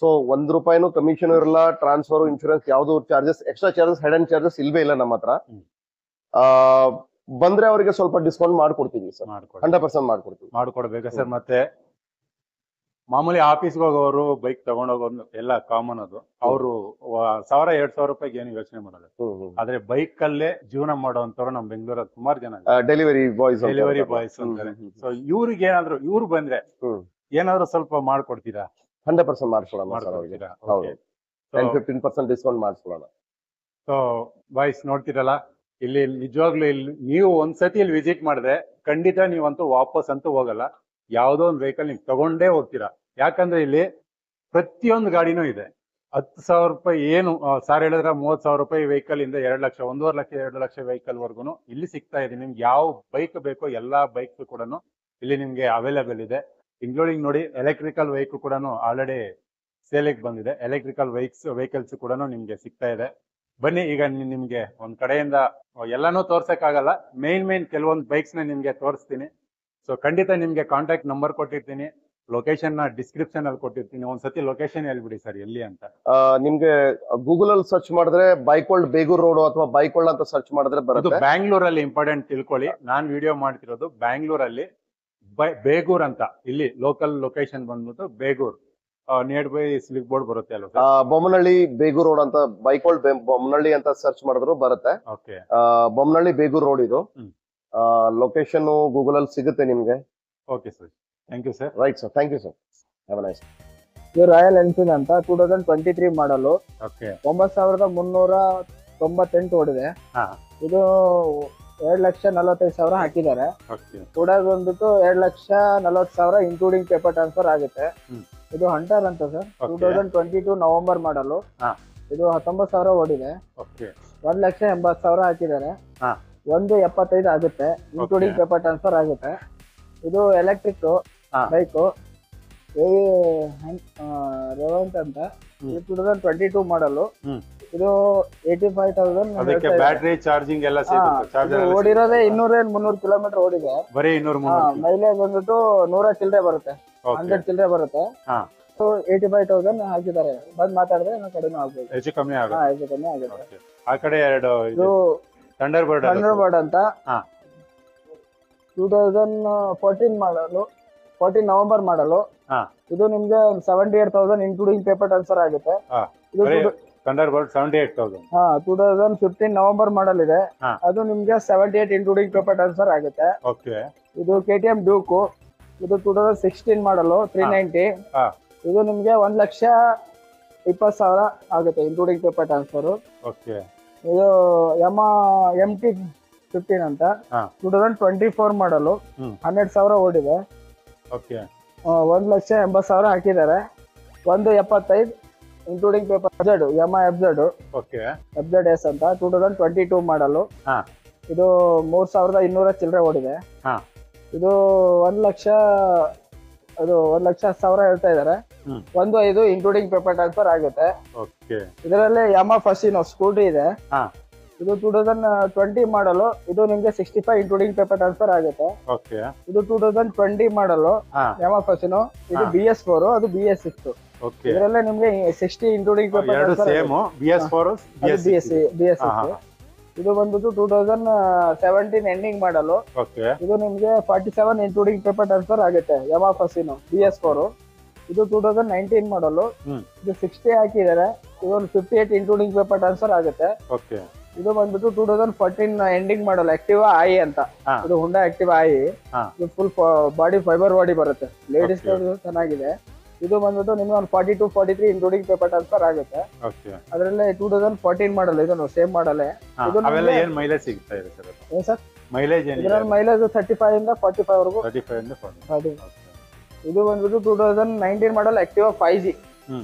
S3: ಸೊ ₹1 ಕಮಿಷನ್ ಇರಲ್ಲ, ಟ್ರಾನ್ಸ್ಫರ್ ಇನ್ಶೂರೆನ್ಸ್ ಯಾವ್ದು charges, extra charges, head and charges ಇಲ್ವೇ ಇಲ್ಲ ನಮ್ಮ ಹತ್ರ. ಬಂದ್ರೆ ಅವರಿಗೆ ಸ್ವಲ್ಪ ಡಿಸ್ಕೌಂಟ್ ಮಾಡ್ಕೊಡ್ತೀವಿ ಸರ್. 100%
S2: ಮಾಡ್ಕೊಡ್ಬೇಕಾ ಸರ್? ಮತ್ತೆ ಮಾಮೂಲಿ ಆಫೀಸ್ಗೆ ಹೋಗೋರು, ಬೈಕ್ ತಗೊಂಡೋಗೋರು ಎಲ್ಲ ಕಾಮನ್. ಅದು ಅವರು ₹1,000-2,000 ಏನು ಯೋಚನೆ ಮಾಡಲ್ಲ. ಆದ್ರೆ ಬೈಕ್ ಅಲ್ಲೇ ಜೀವನ ಮಾಡುವಂತವ್ರು ನಮ್ ಬೆಂಗಳೂರಲ್ಲಿ ಸುಮಾರು ಜನ
S3: ಡೆಲಿವರಿ ಬಾಯ್ಸ್
S2: ಅಂತಾರೆ. ಸೊ ಇವ್ರಿಗೆ ಏನಾದ್ರು ಇವ್ರು ಬಂದ್ರೆ ಏನಾದ್ರು ಸ್ವಲ್ಪ ಮಾಡ್ಕೊಡ್ತೀರಾ?
S3: 100% ಮಾಡ್ಕೊಡೋಣ. 10-15% ಡಿಸ್ಕೌಂಟ್ ಮಾಡ್ಕೊಡೋಣ.
S2: ಸೊ ಬಾಯ್ಸ್ ನೋಡ್ತೀರಲ್ಲ, ಇಲ್ಲಿ ನಿಜವಾಗ್ಲೂ ಇಲ್ಲಿ ನೀವು ಒಂದ್ಸತಿ ಇಲ್ಲಿ ವಿಸಿಟ್ ಮಾಡಿದ್ರೆ ಖಂಡಿತ ನೀವಂತೂ ವಾಪಸ್ ಅಂತೂ ಹೋಗಲ್ಲ. ಯಾವ್ದೋ ಒಂದು ವೆಹಿಕಲ್ ನೀವು ತಗೊಂಡೇ ಹೋಗ್ತೀರಾ. ಯಾಕಂದ್ರೆ ಇಲ್ಲಿ ಪ್ರತಿಯೊಂದು ಗಾಡಿನೂ ಇದೆ. ₹10,000 ಏನು ಸಾರ್ ಹೇಳಿದ್ರೆ ₹30,000 ವೆಹಿಕಲ್ ಇಂದ 2 ಲಕ್ಷ, 1.5 ಲಕ್ಷ, 2 ಲಕ್ಷ ವೆಹಿಕಲ್ ವರ್ಗುನು ಇಲ್ಲಿ ಸಿಗ್ತಾ ಇದೆ. ನಿಮ್ಗೆ ಯಾವ ಬೈಕ್ ಬೇಕೋ ಎಲ್ಲಾ ಬೈಕ್ಸ್ ಕೂಡ ಇಲ್ಲಿ ನಿಮ್ಗೆ ಅವೈಲೇಬಲ್ ಇದೆ. ಇನ್ಕ್ಲೂಡಿಂಗ್ ನೋಡಿ ಎಲೆಕ್ಟ್ರಿಕಲ್ ವೆಹಿಕಲ್ ಕೂಡ ಆಲ್ರೆಡಿ ಸೇಲಿಗೆ ಬಂದಿದೆ. ಎಲೆಕ್ಟ್ರಿಕಲ್ ವೆಹಿಕಲ್ಸ್ ಕೂಡ ನಿಮ್ಗೆ ಸಿಗ್ತಾ ಇದೆ. ಬನ್ನಿ, ಈಗ ನಿಮ್ಗೆ ಒಂದ್ ಕಡೆಯಿಂದ ಎಲ್ಲಾನು ತೋರ್ಸಕ್ಕಾಗಲ್ಲ. ಮೇನ್ ಕೆಲವೊಂದು ಬೈಕ್ಸ್ ನ ನಿಮ್ಗೆ ತೋರಿಸ್ತೀನಿ. ಸೊ ಖಂಡಿತ ನಿಮ್ಗೆ ಕಾಂಟ್ಯಾಕ್ಟ್ ನಂಬರ್ ಕೊಟ್ಟಿರ್ತೀನಿ, ಲೊಕೇಶನ್ ನ ಡಿಸ್ಕ್ರಿಪ್ಷನ್ ಅಲ್ಲಿ ಕೊಟ್ಟಿರ್ತೀನಿ. ಒಂದ್ಸತಿ ಲೊಕೇಶನ್ ಹೇಳ್ಬಿಡಿ ಸರ್, ಎಲ್ಲಿ ಅಂತ.
S3: ನಿಮ್ಗೆ ಗೂಗಲ್ ಅಲ್ಲಿ ಸರ್ಚ್ ಮಾಡಿದ್ರೆ ಬೈಕೋಲ್ಡ್ ಬೇಗೂರ್ ರೋಡ್ ಅಥವಾ ಬೈಕೋಲ್ಡ್ ಅಂತ ಸರ್ಚ್ ಮಾಡಿದ್ರೆ ಬರುತ್ತೆ.
S2: ಬ್ಯಾಂಗ್ಳೂರಲ್ಲಿ ಇಂಪಾರ್ಟೆಂಟ್ ತಿಳ್ಕೊಳ್ಳಿ, ನಾನ್ ವಿಡಿಯೋ ಮಾಡ್ತಿರೋದು ಬ್ಯಾಂಗ್ಳೂರಲ್ಲಿ ಬೇಗೂರ್ ಅಂತ. ಇಲ್ಲಿ ಲೋಕಲ್ ಲೊಕೇಶನ್ ಬಂದ್ಬಿಟ್ಟು Begur, near by slip board ಬರುತ್ತೆ ಅಲ್ವಾ?
S3: ಬೊಮ್ಮನಹಳ್ಳಿ ಬೇಗೂರ್ ರೋಡ್ ಅಂತ, ಬೈಕೋಲ್ಡ್ ಬೊಮ್ಮನಹಳ್ಳಿ ಅಂತ ಸರ್ಚ್ ಮಾಡಿದ್ರು ಬರುತ್ತೆ. ಬೊಮ್ಮನಹಳ್ಳಿ ಬೇಗೂರ್ ರೋಡ್ ಇದು. ಲೊಕೇಶನ್ ಗೂಗಲ್ ಅಲ್ಲಿ ಸಿಗುತ್ತೆ ನಿಮ್ಗೆ.
S2: Okay sir, thank you sir.
S3: Right sir, thank you sir. Have a nice.
S4: ಇದು ರಾಯಲ್ ಎನ್ಫೀಲ್ಡ್ ಅಂತ 2023 ಮಾಡಲು. 9,398 ಓಡಿದೆ. ಇದು 2,45,000 ಹಾಕಿದ್ದಾರೆ. ಕೂಡ ಬಂದ್ಬಿಟ್ಟು 2,40,000 ಇನ್ಕ್ಲೂಡಿಂಗ್ ಪೇಪರ್ ಟ್ರಾನ್ಸ್ಫರ್ ಆಗುತ್ತೆ. ಇದು ಹಂಟರ್ ಅಂತ ಸರ್, 2022 ನವೆಂಬರ್ ಮಾಡಲು. ಇದು 19,000 ಓಡಿದೆ. 1,80,000 ಹಾಕಿದ್ದಾರೆ. 1,75,000 ಆಗುತ್ತೆ ಇನ್ಕ್ಲೂಡಿಂಗ್ ಪೇಪರ್ ಟ್ರಾನ್ಸ್ಫರ್ ಆಗುತ್ತೆ. ಇದು ಎಲೆಕ್ಟ್ರಿಕ್ ಬೈಕು, ರೆವಂಟ್ ಅಂತ. 2022 ಮಾಡಲು. ಇದು 85,000
S2: ಬ್ಯಾಟರಿ ಚಾರ್ಜಿಂಗ್ ಎಲ್ಲ
S4: ಓಡಿರೋದೇ 200-300 ಕಿಲೋಮೀಟರ್ ಓಡಿದೆ.
S2: ಬರೀ 200.
S4: ಮೈಲೇಜ್ ಬಂದ್ಬಿಟ್ಟು 100 ಚಿಲ್ಲರೆ ಬರುತ್ತೆ, 100 ಚಿಲ್ಲರೆ ಬರುತ್ತೆ. 85,000 ಹಾಕಿದ್ದಾರೆ. ಬಂದ್ ಮಾತಾಡಿದ್ರೆ ಕಡಿಮೆ ಆಗ್ಬೋದು,
S2: ಹೆಚ್ಚು ಕಮ್ಮಿ
S4: ಆಗುತ್ತೆ.
S2: ಆ ಕಡೆ ಎರಡು ಥಂಡರ್ಬರ್ಡ್
S4: ಅಂತ 2014 ಮಾಡಲು, 14 ನವೆಂಬರ್ ಮಾಡಲು. ಇದು ನಿಮ್ಗೆ 78,000 ಇನ್ಕ್ಲೂಡಿಂಗ್ ಪೇಪರ್ ಟ್ರಾನ್ಸ್ಫರ್ ಆಗುತ್ತೆ.
S2: ಥಂಡರ್ಬರ್ಡ್ 78,000.
S4: 2015 ನವೆಂಬರ್ ಮಾಡಲ್ ಇದೆ. ಅದು ನಿಮ್ಗೆ 78 ಇನ್ಕ್ಲೂಡಿಂಗ್ ಪೇಪರ್ ಟ್ರಾನ್ಸ್ಫರ್ ಆಗುತ್ತೆ. ಇದು KTM ಡ್ಯೂಕ್. ಇದು 2016 ಮಾಡಲು, 390. ಇದು ನಿಮ್ಗೆ 1,20,000 ಆಗುತ್ತೆ ಇನ್ಕ್ಲೂಡಿಂಗ್ ಪೇಪರ್ ಟ್ರಾನ್ಸ್ಫರ್. ಇದು ಯಮಾ MT-15 ಅಂತ 2024 ಮಾಡಲು, 100,000 ಓಡಿದೆ. 1,80,000 ಹಾಕಿದ್ದಾರೆ. 1,75,000 ಇನ್ಕ್ಲೂಡಿಂಗ್ ಪೇಪರ್. ಯಮಾ FZ ಅಂತ 2022 ಮಾಡಲು. ಇದು 3,200 ಚಿಲ್ಲರೆ ಓಡಿದೆ. ಇದು 1,00,000 ಹೇಳ್ತಾ ಇದಾರೆ. 1,500 ಇನ್ಕ್ಲೂಡಿಂಗ್ ಪೇಪರ್ ಟ್ರಾನ್ಸ್ಫರ್ ಆಗುತ್ತೆ. ಇದರಲ್ಲಿ ಯಮಾ ಫಸಿನೋ ಸ್ಕೂಟಿ ಇದೆ. ಇದು 2020 ಮಾಡಲು. ಇದು ನಿಮ್ಗೆ 65 ಇನ್ಕ್ಲೂಡಿಂಗ್ ಪೇಪರ್ ಟ್ರಾನ್ಸ್ಫರ್ ಆಗುತ್ತೆ. ಇದು 2020 ಮಾಡಲು ಯಮಾ ಫಸಿನೋ. ಇದು BS4, ಅದು BS6.
S2: ಓಕೆ
S4: ಇದರಲ್ಲೇ ನಿಮ್ಗೆ 60 ಇನ್ಕ್ಲೂಡಿಂಗ್ ಪೇಪರ್
S2: ಎರಡು
S4: ಟ್ರಾನ್ಸ್ಫರ್
S2: ಸೇಮ್ BS4
S4: BS6 ಇದು ಬಂದ್ಬಿಟ್ಟು 2017 ಎಂಡಿಂಗ್ ಮಾಡಲು.
S2: ಓಕೆ
S4: ಇದು ನಿಮ್ಗೆ 47 ಇನ್ಕ್ಲೂಡಿಂಗ್ ಪೇಪರ್ ಟ್ರಾನ್ಸ್ಫರ್ ಆಗುತ್ತೆ. ಯಮಾ ಫಸಿನೋ BS4 ಇದು 2019 ಮಾಡಲು. ಇದು 60 ಹಾಕಿದ್ದಾರೆ. ಇದು 58 ಇನ್ಕ್ಲೂಡಿಂಗ್ ಪೇಪರ್ ಟ್ರಾನ್ಸ್ಫರ್ ಆಗುತ್ತೆ.
S2: ಓಕೆ
S4: ಇದು ಬಂದ್ಬಿಟ್ಟು 2014 ಎಂಡಿಂಗ್ ಮಾಡಲ್ ಆಕ್ಟಿವಾ ಐ ಅಂತ. ಇದು ಹುಂಡಾ ಆಕ್ಟಿವಾ ಐ. ಇದು ಫುಲ್ ಬಾಡಿ ಫೈಬರ್ ಬಾಡಿ ಬರುತ್ತೆ. ಲೇಡೀಸ್ ಚೆನ್ನಾಗಿದೆ. ಇದು ಬಂದ್ಬಿಟ್ಟು ನಿಮ್ಗೆ ಒಂದು 42 43 ಇನ್ಕ್ಲೂಡಿಂಗ್ ಪೇಪರ್ ಟ್ರಾನ್ಸ್ಫರ್ ಆಗುತ್ತೆ. ಅದರಲ್ಲೇ 2014 ಮಾಡಲ್ ಇದನ್ನು ಸೇಮ್ ಮಾಡಲೇ. ಇದು
S2: ಏನ್ ಮೈಲೇಜ್ ಸಿಗ್ತಾ ಇದೆ ಸರ್?
S4: ಏನ್ ಸರ್
S2: ಮೈಲೇಜ್
S4: ಇದರಲ್ಲಿ ಮೈಲೇಜ್ 35 ಇಂದ 45 ವರೆಗೂ.
S2: 35 ಇಂದ 40.
S4: ಇದು ಬಂದ್ಬಿಟ್ಟು 2019 ಮಾಡಲ್ ಆಕ್ಟಿವಾ 5G.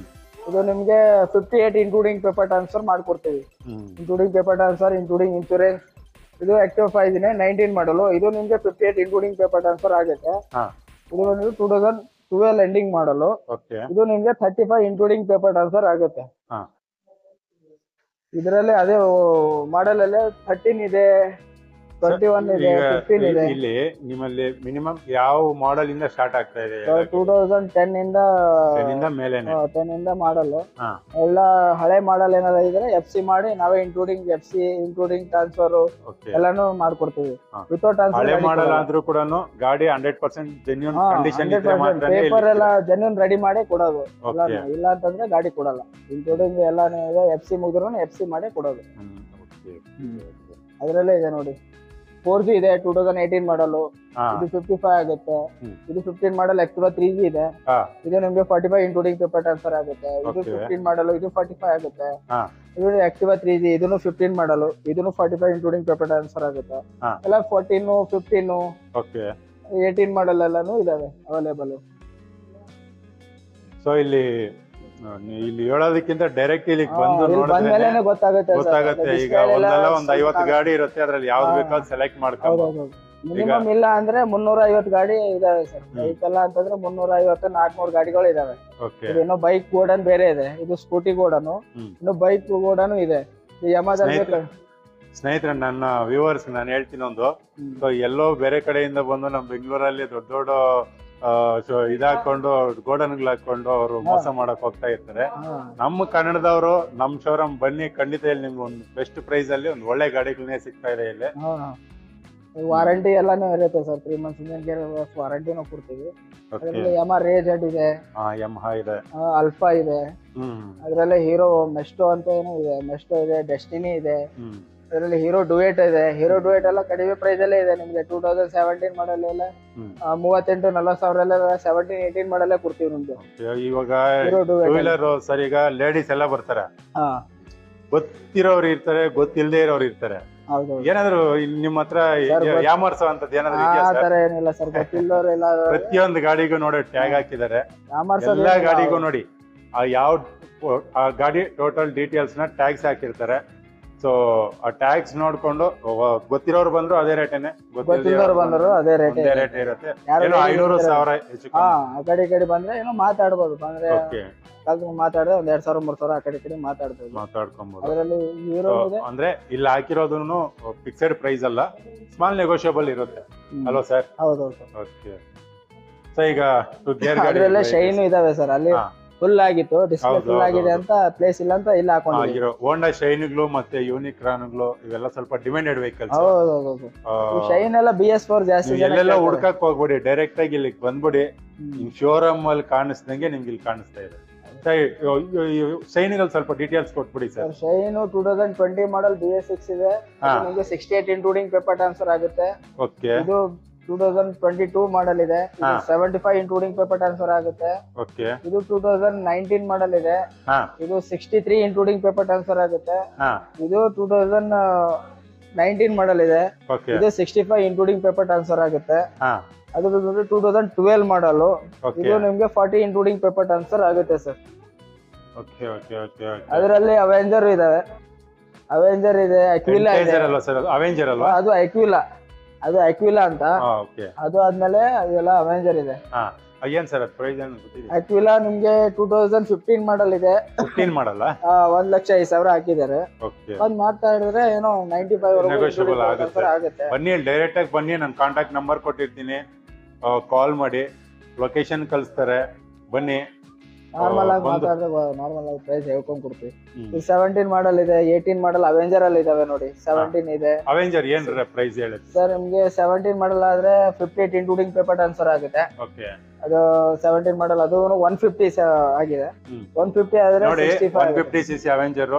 S4: ಇದು ನಿಮ್ಗೆ 58 ಇನ್ಕ್ಲೂಡಿಂಗ್ ಪೇಪರ್ ಟ್ರಾನ್ಸ್ಫರ್ ಮಾಡ್ಕೊಡ್ತೀವಿ. Including paper transfer, including insurance. ಇದು ಆಕ್ಟಿವಾ 5G 19 ಮಾಡಲು. ಇದು ನಿಮ್ಗೆ 58 ಇನ್ಕ್ಲೂಡಿಂಗ್ ಪೇಪರ್ ಟ್ರಾನ್ಸ್ಫರ್ ಆಗುತ್ತೆ. ಇದು ಬಂದ್ಬಿಟ್ಟು 2012 ಎಂಡಿಂಗ್ ಮಾಡಲು. ಇದು ನಿಮ್ಗೆ 35 ಇನ್ಕ್ಲೂಡಿಂಗ್ ಪೇಪರ್ ಟ್ರಾನ್ಸ್ಫರ್ ಆಗುತ್ತೆ. ಇದರಲ್ಲಿ ಅದೇ ಮಾಡಲ್ ಅಲ್ಲೇ 13 ಇದೆ, 21 ಇದೆ, 15 ಇದೆ.
S2: ಇಲ್ಲಿ ನಿಮ್ಮಲ್ಲಿ ಮಿನಿಮಮ್ ಯಾವ ಮಾಡೆಲ್ ಇಂದ ಸ್ಟಾರ್ಟ್ ಆಗ್ತಾ ಇದೆ?
S4: 2010 ಇಂದ
S2: ಮೇಲೇನೆ
S4: 10 ಇಂದ ಮಾಡಲು. ಎಲ್ಲ ಹಳೆ ಮಾಡಲ್ ಏನಾದ್ರು ಇದ್ರೆ FC ಮಾಡಿ ನಾವೇ ಇನ್ಕ್ಲೂಡಿಂಗ್ FC ಇನ್ಕ್ಲೂಡಿಂಗ್ ಟ್ರಾನ್ಸ್ಫರ್ ಎಲ್ಲಾನು ಮಾಡ್ಕೊಡ್ತೀವಿ. ವಿತೌಟ್
S2: ಹಳೆ ಮಾಡಲ್ ಆದ್ರೂ ಕೂಡ ಗಾಡಿ 100% ಜೆನ್ಯೂನ್ ಕಂಡೀಷನ್ ಇದ್ರೆ ಮಾತ್ರ
S4: ಪೇಪರ್ ಎಲ್ಲ ಜೆನ್ಯೂನ್ ರೆಡಿ ಮಾಡಿ ಕೊಡೋದು. ಇಲ್ಲ ಅಂತಂದ್ರೆ ಗಾಡಿ ಕೊಡಲ್ಲ. ಇನ್ಕ್ಲೂಡಿಂಗ್ ಎಲ್ಲಾನು FC ಮುಗಿದ್ರು FC ಮಾಡೇ ಕೊಡೋದು. ಅದರಲ್ಲೇ ಇದೆ ನೋಡಿ. 4G ಇದೆ 2018 ಮಾಡಲು. ಇದು 55 ಆಗುತ್ತೆ. ಇದು 15 ಮಾಡಲ್ ಆಕ್ಟಿವಾ 3G ಇದೆ. ಇದು ನಿಮ್ಗೆ 45 ಇನ್ಕ್ಲೂಡಿಂಗ್ ಪೇಪರ್ ಟ್ರಾನ್ಸ್ಫರ್ ಆಗುತ್ತೆ. ಇದು 15 ಮಾಡಲು. ಇದು 45 ಆಗುತ್ತೆ. ಇದು ಆಕ್ಟಿವಾ 3G ಇದನ್ನು 15 ಮಾಡಲು. ಇದನ್ನು 45 ಇನ್ಕ್ಲೂಡಿಂಗ್ ಪೇಪರ್ ಟ್ರಾನ್ಸ್ಫರ್ ಆಗುತ್ತೆ. ಎಲ್ಲ 14 15 18 ಮಾಡಲ್ ಎಲ್ಲಾನು ಇದಾವೆ ಅವೈಲೇಬಲ್.
S2: ಸೊ ಇಲ್ಲಿ ಹೇಳೋದಕ್ಕಿಂತ ಡೈರೆಕ್ಟ್ ಇಲ್ಲಿ ಬಂದು ನೋಡಿದ್ರೆ ಗೊತ್ತಾಗುತ್ತೆ. ಈಗ ಒಂದಲ್ಲ ಒಂದು 50 ಗಾಡಿ ಇರುತ್ತೆ, ಅದ್ರಲ್ಲಿ ಯಾವ್ದು ಬೇಕಾದ್ರೂ ಸೆಲೆಕ್ಟ್ ಮಾಡ್ಕೊಂಡು.
S4: ಮಿನಿಮಮ್ ಇಲ್ಲ ಅಂದ್ರೆ 350 ಗಾಡಿ ಇದಾವೆ ಸರ್. ಬೈಕ್ ಎಲ್ಲ ಅಂತಂದ್ರೆ 350 400 ಗಾಡಿಗಳು ಇದಾವೆ. ಇನ್ನು ಬೈಕ್ ಗೋಡನ್ ಬೇರೆ ಇದೆ. ಇದು ಸ್ಕೂಟಿ ಗೋಡನು, ಇನ್ನು ಬೈಕ್ ಗೋಡನು ಇದೆ.
S2: ಸ್ನೇಹಿತರೆ, ನನ್ನ ವ್ಯೂವರ್ಸ್ ನಾನು ಹೇಳ್ತೀನಿ ಒಂದು, ಎಲ್ಲೋ ಬೇರೆ ಕಡೆಯಿಂದ ಬಂದು ನಮ್ ಬೆಂಗಳೂರಲ್ಲಿ ದೊಡ್ಡ ದೊಡ್ಡ ಇದಾಕೊಂಡು ಗೋಡನ್ಗಳು ಹಾಕೊಂಡು ಅವರು ಮೋಸ ಮಾಡಕ್ ಹೋಗ್ತಾ ಇರ್ತಾರೆ. ನಮ್ಮ ಕನ್ನಡದವರು ನಮ್ ಶೋರೂಮ್ ಬನ್ನಿ, ಖಂಡಿತ ಇಲ್ಲಿ ನಿಮ್ಗೆ ಒಂದು ಬೆಸ್ಟ್ ಪ್ರೈಸ್ ಅಲ್ಲಿ ಒಂದು ಒಳ್ಳೆ ಗಾಡಿಗಳನ್ನೇ ಸಿಗ್ತಾ ಇದೆ. ಇಲ್ಲಿ
S4: ವಾರಂಟಿ ಎಲ್ಲಾನು ಇರುತ್ತೆ ಸರ್. 3 months ಇಂಜಿನ್ ಗೇರ್ ವಾರಂಟಿನೂ ಕೊಡ್ತೀವಿ. ಅದರಲ್ಲಿ ಯಮಾ ರೇಜ್ ಇದೆ,
S2: ಯಮಹಾ ಇದೆ,
S4: ಅಲ್ಫಾ ಇದೆ. ಅದರಲ್ಲಿ ಹೀರೋ ಮೆಸ್ಟೋ ಅಂತ ಏನೋ ಇದೆ, ಮೆಸ್ಟೋ ಇದೆ, ಡೆಸ್ಟಿನಿ ಇದೆ. ಅದರಲ್ಲಿ ಹೀರೋ ಡುಯೆಟ್ ಇದೆ. ಹೀರೋ ಡುಯೆಟ್ ಎಲ್ಲ ಕಡಿಮೆ ಪ್ರೈಸ್ ಅಲ್ಲೇ ಇದೆ ನಿಮ್ಗೆ. 2017 ಮಾಡಲ್ ಎಲ್ಲ 38-40 ಸಾವಿರ ಎಲ್ಲ 17-18 ಮಾಡಲ್ಲೇ ಕೊಡ್ತೀವಿ ನಿಮ್ಗೆ.
S2: ಇವಾಗ ಟೂ ವೀಲರ್ ಸರ್, ಈಗ ಲೇಡೀಸ್ ಎಲ್ಲ ಬರ್ತಾರೆ, ಗೊತ್ತಿರೋರು ಇರ್ತಾರೆ, ಗೊತ್ತಿಲ್ಲದೆ ಇರೋರು ಇರ್ತಾರೆ. ಏನಾದ್ರು ನಿಮ್ಮ ಹತ್ರ ಯಾಮರ್ಸೋ ಅಂತದ್ ಏನಾದ್ರು
S4: ಏನಿಲ್ಲ ಸರ್. ಗೊತ್ತಿಲ್ಲದವರೆಲ್ಲ
S2: ಪ್ರತಿಯೊಂದು ಗಾಡಿಗೂ ನೋಡಿ ಟ್ಯಾಗ್ ಹಾಕಿದ್ದಾರೆ. ಎಲ್ಲಾ ಗಾಡಿಗೂ ನೋಡಿ ಯಾವ ಗಾಡಿ ಟೋಟಲ್ ಡೀಟೇಲ್ಸ್ ನ ಟ್ಯಾಗ್ಸ್ ಹಾಕಿರ್ತಾರೆ. ಸೊ ಆ ಟ್ಯಾಕ್ಸ್ ನೋಡ್ಕೊಂಡು ಗೊತ್ತಿರೋರು ಬಂದ್ರು ಅದೇ ರೇಟೇನೆ,
S4: ಗೊತ್ತಿರೋರು ಬಂದ್ರು ಅದೇ ರೇಟ್
S2: ಇರುತ್ತೆ. 500,000 ಹೆಚ್ಚು
S4: ಆ ಕಡೆ ಬಂದ್ರೆ ಏನೋ ಮಾತಾಡ್ಬೋದು. ಬಂದ್ರೆ ಮಾತಾಡಿದ್ರೆ 2,000-3,000 ಆ ಕಡೆ
S2: ಮಾತಾಡ್ಕೊಬಹುದು.
S4: ಅದರಲ್ಲಿ ಹೀರೋ
S2: ಅಂದ್ರೆ ಇಲ್ಲಿ ಹಾಕಿರೋದನ್ನು ಫಿಕ್ಸೆಡ್ ಪ್ರೈಸ್ ಅಲ್ಲ, ಸ್ಮಾಲ್ ನೆಗೋಷಿಯಬಲ್ ಇರುತ್ತೆ ಅಲ್ವಾ ಸರ್?
S4: ಹೌದೌದು.
S2: ಓಕೆ. ಸೊ ಈಗ ಗೇರ್ ಗಾಡಿ
S4: ಶೈನ್ ಇದಾವೆ ಸರ್. ಅಲ್ಲಿ ಫುಲ್ ಆಗಿತ್ತು, ಡಿಸ್ಪ್ಲೇ ಫುಲ್ ಆಗಿದೆ ಅಂತ ಪ್ಲೇಸ್ ಇಲ್ಲ ಅಂತ ಇಲ್ಲ ಹಾಕೊಂಡಿರೋ
S2: ಹೋಂಡಾ ಶೈನ್ಗಳು ಮತ್ತೆ ಯೂನಿಕ್ರಾನ್ಗಳು ಇವೆಲ್ಲ ಸ್ವಲ್ಪ ಡಿಮ್ಯಾಂಡೆಡ್ ವೆಹಿಕಲ್ಸ್.
S4: ಹೌದೌದು. ಶೈನ್ ಎಲ್ಲ BS4 ಜಾಸ್ತಿ.
S2: ಎಲ್ಲೆಲ್ಲ ಹುಡ್ಕಕ್ ಹೋಗ್ಬಿಡಿ, ಡೈರೆಕ್ಟ್ ಆಗಿ ಇಲ್ಲಿ ಬಂದ್ಬಿಡಿ. ಶೋರೂಮ್ ಅಲ್ಲಿ ಕಾಣಿಸ್ದಂಗೆ ನಿಮ್ಗೆ ಇಲ್ಲಿ ಕಾಣಿಸ್ತಾ ಇದೆ. ಶೈನ್ಗಳು ಸ್ವಲ್ಪ ಡೀಟೇಲ್ಸ್ ಕೊಟ್ಬಿಡಿ ಸರ್.
S4: ಶೈನ್ 2020 ಮಾಡಲ್ BS6 ಇದೆ. ನಿಮಗೆ 68 ಇನ್ಕ್ಲೂಡಿಂಗ್ ಪೇಪರ್ ಟ್ರಾನ್ಸ್ಫರ್ ಆಗುತ್ತೆ.
S2: ಓಕೆ.
S4: ಇದು 2022 ಮಾಡಲ್ ಇದೆ. 75 ಇನ್ಕ್ಲೂಡಿಂಗ್ ಪೇಪರ್ ಟ್ರಾನ್ಸ್ಫರ್ ಆಗುತ್ತೆ.
S2: ಓಕೆ.
S4: ಇದು 2019 ಮಾಡಲ್ ಇದೆ. ಇದು 63 ಇನ್ಕ್ಲೂಡಿಂಗ್ ಪೇಪರ್ ಟ್ರಾನ್ಸ್ಫರ್ ಆಗುತ್ತೆ. ಇದು 2019 ಮಾಡಲ್ ಇದೆ. ಇದು 65 ಇನ್ಕ್ಲೂಡಿಂಗ್ ಪೇಪರ್ ಟ್ರಾನ್ಸ್ಫರ್ ಆಗುತ್ತೆ. ಅದು 2012 ಮಾಡಲು. ಇದು ನಿಮ್ಗೆ 40 ಇನ್ಕ್ಲೂಡಿಂಗ್ ಪೇಪರ್ ಟ್ರಾನ್ಸ್ಫರ್ ಆಗುತ್ತೆ ಸರ್. ಅದರಲ್ಲಿ ಅವೆಂಜರ್ ಇದಾವೆ. ಅವೆಂಜರ್ ಇದೆ, ಅಕ್ವಿಲಾ ಇದೆ.
S2: ಅವೆಂಜರ್ ಅಲ್ವಾ?
S4: ಅದು ಅಕ್ವಿಲಾ ಅಂತ. ಅದು ಆದ್ಮೇಲೆ ಅದೆಲ್ಲ ಅವೆಂಜರ್ ಇದೆ.
S2: ಏನ್ ಸರ್ ಪ್ರೈಸ್ ಏನು ಗೊತ್ತಿದೆ?
S4: ಅಕ್ವಿಲಾ ನಿಮ್ಗೆ 2015 ಮಾಡಲ್ ಇದೆ.
S2: 15 ಮಾಡಲ್ಲ
S4: 1,05,000 ಹಾಕಿದ್ದಾರೆ. ಬಂದ್ ಮಾತಾಡಿದ್ರೆ ಏನೋ 95
S2: ನೆಗೋಷಿಯಬಲ್ ಆಗುತ್ತೆ. ಬನ್ನಿ, ಡೈರೆಕ್ಟ್ ಆಗಿ ಬನ್ನಿ, ನಾನು ಕಾಂಟ್ಯಾಕ್ಟ್ ನಂಬರ್ ಕೊಟ್ಟಿರ್ತೀನಿ, ಕಾಲ್ ಮಾಡಿ, ಲೊಕೇಶನ್ ಕಳಿಸ್ತಾರೆ. ಬನ್ನಿ,
S4: ನಾರ್ಮಲ್ ಆಗಿ
S2: ಬಂದು-
S4: ಮಾತಾಡಿದ್ರೆ ನಾರ್ಮಲ್ ಆಗಿ ಪ್ರೈಸ್ ಹೇಳ್ಕೊಂಡ್ ಕೊಡ್ತೀವಿ. ಇದು 17 ಮಾಡಲ್ ಇದೆ, 18 ಮಾಡಲ್ ಅವೆಂಜರ್ ಅಲ್ಲಿ ಇದಾವೆ ನೋಡಿ. 17 ಇದೆ
S2: ಅವೆಂಜರ್ ಏನ್ ಪ್ರೈಸ್ ಹೇಳುತ್ತೆ
S4: ಸರ್. ನಿಮ್ಗೆ 17 ಮಾಡಲ್ ಆದ್ರೆ 58 ಇನ್ಕ್ಲೂಡಿಂಗ್ ಪೇಪರ್ ಟ್ರಾನ್ಸ್ಫರ್ ಆಗುತ್ತೆ.
S2: ಓಕೆ
S4: ಅದು 17 ಮಾಡಲ್ ಅದು 150 ಆಗಿದೆ. 150 ಆದ್ರೆ
S2: ನೋಡಿ
S4: 65
S2: 150cc ಅವೆಂಜರ್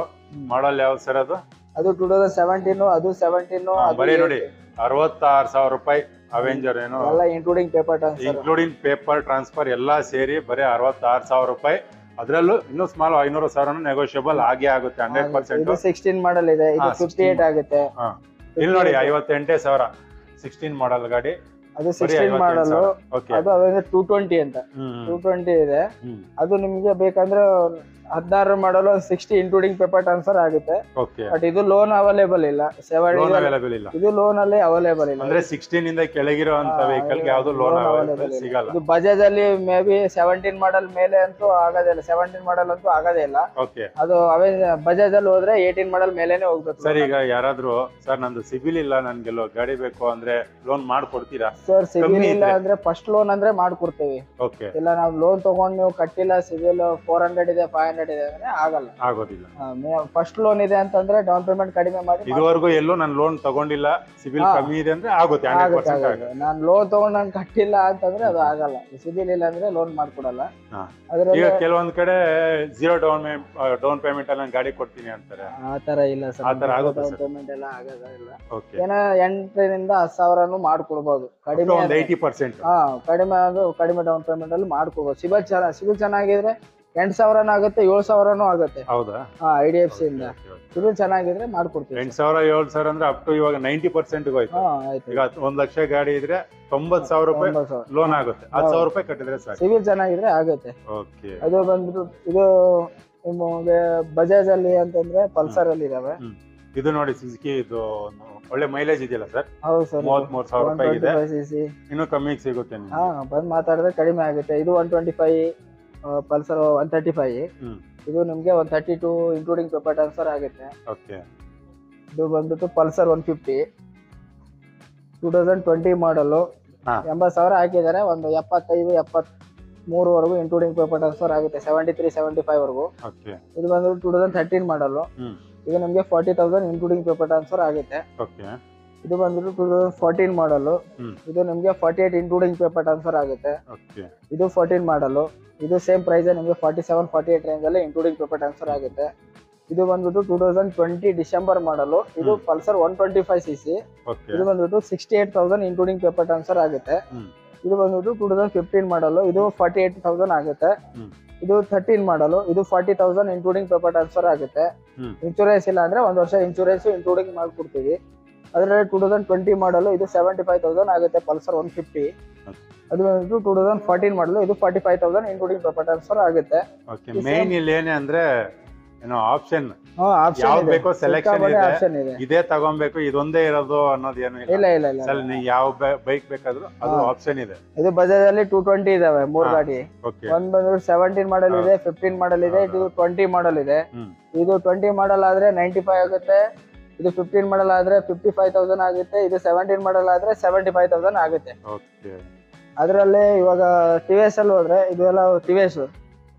S2: ಮಾಡಲ್ ಯಾವ್ದು ಸರ್ ಅದು?
S4: ಅದು 2017 ಅದು 17 ಅದು
S2: ಬರೀ ನೋಡಿ 66,000 ರೂಪಾಯಿ ಅವೆಂಜರ್ ಏನು
S4: ಎಲ್ಲ including paper transfer.
S2: Including paper transfer ಎಲ್ಲಾ ಸೇರಿ ಬರೀ 66,000 ರೂಪಾಯಿ. ಅದ್ರಲ್ಲೂ ಇನ್ನೂ ಸ್ಮಾಲ್ 500,000 ನೆಗೋಷಿಯಬಲ್ ಆಗೇ ಆಗುತ್ತೆ 100%.
S4: ಇದು 16 ಮಾಡಲ್ ಇದೆ, ಇದು 58 ಆಗುತ್ತೆ.
S2: ಇಲ್ಲಿ ನೋಡಿ 58,000 16 ಮಾಡಲ್ ಗಾಡಿ.
S4: ಅದು 16 ಮಾಡಲ್.
S2: ಓಕೆ
S4: ಅದು ಅದೇ 220 ಅಂತ 220 ಇದೆ. ಅದು ನಿಮ್ಗೆ ಬೇಕಂದ್ರೆ 16 ಮಾಡಲು 60 ಇನ್ಕ್ಲೂಡಿಂಗ್ ಪೇಪರ್ ಟ್ರಾನ್ಸ್ಫರ್ ಆಗುತ್ತೆ.
S2: ಓಕೆ
S4: ಬಟ್ ಇದು ಲೋನ್ ಅವೈಲೇಬಲ್ ಇಲ್ಲ.
S2: ಲೋನ್ ಅವೈಲೇಬಲ್ ಇಲ್ಲ.
S4: ಇದು ಲೋನ್ ಅಲ್ಲಿ ಅವೈಲೇಬಲ್ ಇಲ್ಲ.
S2: ಅಂದ್ರೆ 16 ಇಂದ ಕೆಳಗಿರುವಂತ ವೆಹಿಕಲ್ ಯಾವ್ದು ಲೋನ್ ಅವೈಲೇಬಲ್ ಸಿಗಲ್ಲ.
S4: ಇದು ಬಜಾಜ್ ಅಲ್ಲಿ ಮೇ ಬಿ 17 ಮಾಡಲ್ ಮೇಲೆ ಅಂತೂ ಆಗೋದೇ ಇಲ್ಲ. 17 ಮಾಡಲ್ ಅಂತೂ ಆಗೋದೇ ಇಲ್ಲ.
S2: ಓಕೆ
S4: ಅದು ಬಜಾಜ್ ಅಲ್ಲಿ ಹೋದ್ರೆ 18 ಮಾಡಲ್ ಮೇಲೆನೆ ಹೋಗ್ಬೇಕು.
S2: ಸರ್ ಈಗ ಯಾರಾದ್ರೂ ಸರ್ ನಂದು ಸಿಬಿಲ್ ಇಲ್ಲ ನನ್ಗೆ ಗಾಡಿ ಬೇಕು ಅಂದ್ರೆ ಲೋನ್ ಮಾಡ್ಕೊಡ್ತೀರಾ?
S4: ಸರ್ ಸಿಬಿಲ್ ಇಲ್ಲ ಅಂದ್ರೆ ಫಸ್ಟ್ ಲೋನ್ ಅಂದ್ರೆ ಮಾಡ್ಕೊಡ್ತೀವಿ.
S2: ಓಕೆ
S4: ಇಲ್ಲ ನಾವು ಲೋನ್ ತಗೊಂಡ್ ನೀವು ಕಟ್ಟಿಲ್ಲ, ಸಿಬಿಲ್ 400 ಇದೆ 500 ಇದೆ ಅಂದ್ರೆ ಆಗಲ್ಲ,
S2: ಆಗೋದಿಲ್ಲ.
S4: ಫಸ್ಟ್ ಲೋನ್ ಇದೆ ಅಂತಂದ್ರೆ ಡೌನ್ ಪೇಮೆಂಟ್ ಕಡಿಮೆ ಮಾಡಿ.
S2: ಇದುವರೆಗೂ ಎಲ್ಲೂ ನಾನು ಲೋನ್ ತಗೊಂಡಿಲ್ಲ, ಸಿಬಿಲ್ ಕಮ್ಮಿ ಇದೆ ಅಂದ್ರೆ ಆಗುತ್ತೆ 100% ಆಗುತ್ತೆ.
S4: ನಾನು ಲೋನ್ ತಗೊಂಡ್ ನಾನು ಕಟ್ಟಿಲ್ಲ ಅಂತಂದ್ರೆ ಅದು ಆಗಲ್ಲ. ಸಿಬಿಲ್ ಇಲ್ಲ ಅಂದ್ರೆ ಲೋನ್ ಮಾಡ್ಕೊಡಲ್ಲ. ಅದ್ರಲ್ಲಿ
S2: ಈಗ ಕೆಲವೊಂದ್ ಕಡೆ 0 ಡೌನ್ ಪೇಮೆಂಟ್ ಅಲ್ಲಿ ನಾನು ಗಾಡಿ ಕೊಡ್ತೀನಿ ಅಂತಾರೆ.
S4: ಆತರ ಇಲ್ಲ ಸರ್,
S2: ಆತರ ಆಗುತ್ತೆ
S4: ಡೌನ್
S2: ಸರ್?
S4: ಪೇಮೆಂಟ್ ಎಲ್ಲ ಆಗೋದಿಲ್ಲ.
S2: ಓಕೆ
S4: ಏನೋ 8 ರಿಂದ 10,000 ಮಾಡ್ಕೊಡ್ಬೋದು ಕಡಿಮೆ.
S2: ಒಂದು 80%.
S4: ಕಡಿಮೆ ಡೌನ್ ಪೇಮೆಂಟ್ ಅಲ್ಲಿ ಮಾಡ್ಕೊಡ್ಬೋದು. ಸಿಬಿಲ್ ಚೆನ್ನಾಗಿದ್ರೆ 8,000 ಆಗುತ್ತೆ, 7,000 ಆಗುತ್ತೆ.
S2: ಹೌದಾ?
S4: IDFC ಇಂದ ಸಿಬಿಲ್ ಚೆನ್ನಾಗಿದ್ರೆ ಮಾಡ್ಕೊಡ್ತೀವಿ.
S2: 8,000 7,000 ಅಂದ್ರೆ ಅಪ್ ಟು ಇವಾಗ 90% ಹೋಯ್ತು.
S4: ಆಯ್ತು.
S2: ಈಗ 1 ಲಕ್ಷ ಗಾಡಿ ಇದ್ರೆ 90,000 ರೂಪಾಯಿ
S4: 9,000
S2: ಲೋನ್ ಆಗುತ್ತೆ. 10,000 ರೂಪಾಯಿ ಕಟ್ಟಿದ್ರೆ ಸಾಕು.
S4: ಸಿಬಿಲ್ ಚೆನ್ನಾಗಿದ್ರೆ ಆಗುತ್ತೆ.
S2: ಓಕೆ
S4: ಅದು ಬಂದ್ಬಿಟ್ಟು ಇದು ನಿಮಗೆ ಬಜಾಜ್ ಅಲ್ಲಿ ಅಂತಂದ್ರೆ ಪಲ್ಸರ್ ಅಲ್ಲಿ ಇದಾವೆ.
S2: ಇದು ನೋಡಿ ಸುಜುಕಿ, ಇದು ಒಳ್ಳೆ ಮೈಲೇಜ್ ಇದೆಯಲ್ಲ ಸರ್?
S4: ಹೌದು ಸರ್,
S2: 33,000 ರೂಪಾಯಿ ಇದೆ.
S4: 125cc.
S2: ಇನ್ನು ಕಮ್ಮಿಗೆ ಸಿಗುತ್ತೆ ನಿಮ್ಗೆ.
S4: ಬಂದ್ ಮಾತಾಡಿದ್ರೆ ಕಡಿಮೆ ಆಗುತ್ತೆ. ಇದು 125, ಪಲ್ಸರ್ 135. ಇದು ನಿಮ್ಗೆ 132 ಇನ್ಕ್ಲೂಡಿಂಗ್ ಪೇಪರ್ ಟ್ರಾನ್ಸ್ಫರ್ ಆಗುತ್ತೆ.
S2: ಓಕೆ
S4: ಇದು ಬಂದ್ಬಿಟ್ಟು ಪಲ್ಸರ್ 150 2020 ಮಾಡಲು. 80,000 ಹಾಕಿದ್ದಾರೆ. ಒಂದು 75 73 ವರೆಗೂ ಇನ್ಕ್ಲೂಡಿಂಗ್ ಪೇಪರ್ ಟ್ರಾನ್ಸ್ಫರ್ ಆಗುತ್ತೆ. 73 75 ವರೆಗೂ.
S2: ಓಕೆ
S4: ಇದು ಬಂದ್ಬಿಟ್ಟು 2013 ಮಾಡಲು. ಇದು ನಿಮ್ಗೆ 40,000 ಇನ್ಕ್ಲೂಡಿಂಗ್ ಪೇಪರ್ ಟ್ರಾನ್ಸ್ಫರ್ ಆಗುತ್ತೆ.
S2: ಓಕೆ
S4: ಇದು ಬಂದ್ಬಿಟ್ಟು 2014 ಮಾಡಲು. ಇದು ನಿಮ್ಗೆ 48 ಇನ್ಕ್ಲೂಡಿಂಗ್ ಪೇಪರ್ ಟ್ರಾನ್ಸ್ಫರ್ ಆಗುತ್ತೆ.
S2: ಓಕೆ
S4: ಇದು 14 ಮಾಡಲು. ಇದು ಸೇಮ್ ಪ್ರೈಸ್ ನಿಮ್ಗೆ 47 48 ರೇಂಜ್ ಅಲ್ಲಿ ಇನ್ಕ್ಲೂಡಿಂಗ್ ಪೇಪರ್ ಟ್ರಾನ್ಸ್ಫರ್ ಆಗುತ್ತೆ. ಇದು ಬಂದ್ಬಿಟ್ಟು 2020 ಡಿಸೆಂಬರ್ ಮಾಡಲು. ಇದು ಪಲ್ಸರ್ 125cc.
S2: ಓಕೆ
S4: ಇದು ಬಂದ್ಬಿಟ್ಟು 68,000 ಇನ್ಕ್ಲೂಡಿಂಗ್ ಪೇಪರ್ ಟ್ರಾನ್ಸ್ಫರ್ ಆಗುತ್ತೆ. ಇದು ಬಂದ್ಬಿಟ್ಟು 2015 ಮಾಡಲು. ಇದು 48,000 ಆಗುತ್ತೆ. ಇದು 13 ಮಾಡಲು. ಇದು 40,000 ಇನ್ಕ್ಲೂಡಿಂಗ್ ಪೇಪರ್ ಟ್ರಾನ್ಸ್ಫರ್ ಆಗುತ್ತೆ. ಇನ್ಶೂರೆನ್ಸ್ ಇಲ್ಲ ಅಂದ್ರೆ 1 ವರ್ಷ ಇನ್ಶೂರೆನ್ಸ್ ಇನ್ಕ್ಲೂಡಿಂಗ್ ಮಾಡ್ಕೊಡ್ತೀವಿ. ಅದರಲ್ಲಿ 2020 ಮಾಡಲು. ಇದು 75,000 ಆಗುತ್ತೆ ಪಲ್ಸರ್ 150. ಅದು ಬಂದ್ಬಿಟ್ಟು 2014 ಮಾಡಲು. ಇದು 45,000 ಇನ್ಕ್ಲೂಡಿಂಗ್ ಪೇಪರ್ ಟ್ರಾನ್ಸ್ಫರ್ ಆಗುತ್ತೆ.
S2: ಓಕೆ ಮೇನ್ ಇಲ್ಲಿ ಏನೇ ಅಂದ್ರೆ ಏನೋ ಆಪ್ಷನ್
S4: ಆಪ್ಷನ್
S2: ಯಾವ್ದು ಬೇಕೋ ಸೆಲೆಕ್ಷನ್
S4: ಆಪ್ಷನ್
S2: ಇದೆ.
S4: ಇದೆ.
S2: ಇದೇ ತಗೊಂಬೇಕು ಇದೊಂದೇ ಇರೋದು ಅನ್ನೋದು ಏನು
S4: ಇಲ್ಲ ಇಲ್ಲ ಇಲ್ಲ.
S2: ಸರ್ ನೀವು ಯಾವ ಬೈಕ್ ಬೇಕಾದ್ರೂ ಅದು ಆಪ್ಷನ್ ಇದೆ.
S4: ಇದು ಬಜಾಜ್ ಅಲ್ಲಿ 220 ಇದಾವೆ 3 ಗಾಡಿ.
S2: ಓಕೆ
S4: ಒಂದ್ ಬಂದ್ಬಿಟ್ಟು 17 ಮಾಡಲ್ ಇದೆ, 15 ಮಾಡಲ್ ಇದೆ, ಇದು 20 ಮಾಡಲ್ ಇದೆ. ಇದು 20 ಮಾಡಲ್ ಆದ್ರೆ 95 ಆಗುತ್ತೆ. ಇದು 15 ಮಾಡಲ್ ಆದ್ರೆ 55,000 ಆಗುತ್ತೆ. ಇದು 17 ಮಾಡಲ್ ಆದ್ರೆ 75,000 ಆಗುತ್ತೆ.
S2: ಓಕೆ
S4: ಅದರಲ್ಲಿ ಇವಾಗ TVS ಅಲ್ಲಿ ಹೋದ್ರೆ ಇದು ಎಲ್ಲ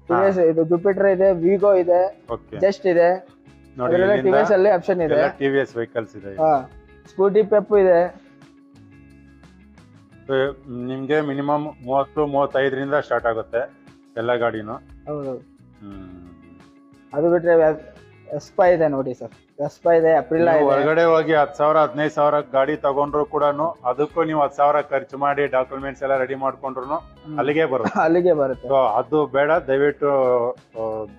S4: TVS ಇದು ಜುಪಿಟರ್ ಇದೆ, ವಿಗೋ ಇದೆ,
S2: ಓಕೆ
S4: ಜಸ್ಟ್ ಇದೆ.
S2: ನೋಡಿ
S4: TVS ಅಲ್ಲಿ ಆಪ್ಷನ್ ಇದೆ.
S2: TVS ವೆಹಿಕಲ್ಸ್ ಇದೆ.
S4: ಸ್ಕೂಟಿ ಪೆಪ್ ಇದೆ.
S2: ನಿಮ್ಗೆ ಮಿನಿಮಮ್ 30-35 ರಿಂದ ಸ್ಟಾರ್ಟ್ ಆಗುತ್ತೆ ಎಲ್ಲ ಗಾಡಿನೂ.
S4: ಹೌದು. ಅದು ಬಿಟ್ರೆ ಎಸ್ಪಾ ಇದೆ ನೋಡಿ ಸರ್. ಎಸ್ಪಾ ಇದೆ, ಅಪ್ರಿಲಾ ಇದೆ.
S2: ಹೊರಗಡೆ ಹೋಗಿ 10,000 15,000 ಗಾಡಿ ತಗೊಂಡ್ರು ಕೂಡ ಅದಕ್ಕೂ ನೀವು 10,000 ಖರ್ಚು ಮಾಡಿ ಡಾಕ್ಯುಮೆಂಟ್ಸ್ ಎಲ್ಲ ರೆಡಿ ಮಾಡ್ಕೊಂಡ್ರು ಅಲ್ಲಿಗೆ ಬರುತ್ತೆ.
S4: ಅಲ್ಲಿಗೆ ಬರುತ್ತೆ.
S2: ಅದು ಬೇಡ, ದಯವಿಟ್ಟು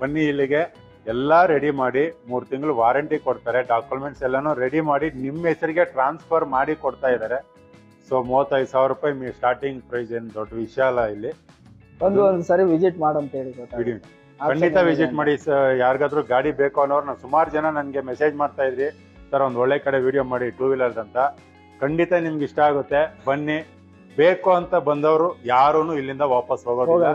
S2: ಬನ್ನಿ ಇಲ್ಲಿಗೆ. ಎಲ್ಲಾ ರೆಡಿ ಮಾಡಿ 3 ತಿಂಗಳು ವಾರಂಟಿ ಕೊಡ್ತಾರೆ. ಡಾಕ್ಯುಮೆಂಟ್ಸ್ ಎಲ್ಲಾನು ರೆಡಿ ಮಾಡಿ ನಿಮ್ಮ ಹೆಸರಿಗೆ ಟ್ರಾನ್ಸ್ಫರ್ ಮಾಡಿ ಕೊಡ್ತಾ ಇದ್ದಾರೆ. ಸೊ 35,000 ರೂಪಾಯಿ ಸ್ಟಾರ್ಟಿಂಗ್ ಪ್ರೈಸ್. ಏನು ದೊಡ್ಡ ವಿಷಯ ಅಲ್ಲ. ಇಲ್ಲಿ
S4: ಒಂದು ಸರಿ ವಿಸಿಟ್ ಮಾಡಂತ ಹೇಳಿ
S2: ಖಂಡಿತ ವಿಸಿಟ್ ಮಾಡಿ. ಯಾರಿಗಾದ್ರೂ ಗಾಡಿ ಬೇಕು ಅನ್ನೋರು, ನಾವು ಸುಮಾರು ಜನ ನನಗೆ ಮೆಸೇಜ್ ಮಾಡ್ತಾ ಇದ್ರಿ ಸರ್ ಒಂದು ಒಳ್ಳೆ ಕಡೆ ವಿಡಿಯೋ ಮಾಡಿ 2 ವೀಲರ್ಸ್ ಅಂತ. ಖಂಡಿತ ನಿಮ್ಗೆ ಇಷ್ಟ ಆಗುತ್ತೆ. ಬನ್ನಿ. ಬೇಕು ಅಂತ ಬಂದವರು ಯಾರೂ ಇಲ್ಲಿಂದ ವಾಪಸ್ ಹೋಗೋದಿಲ್ಲ.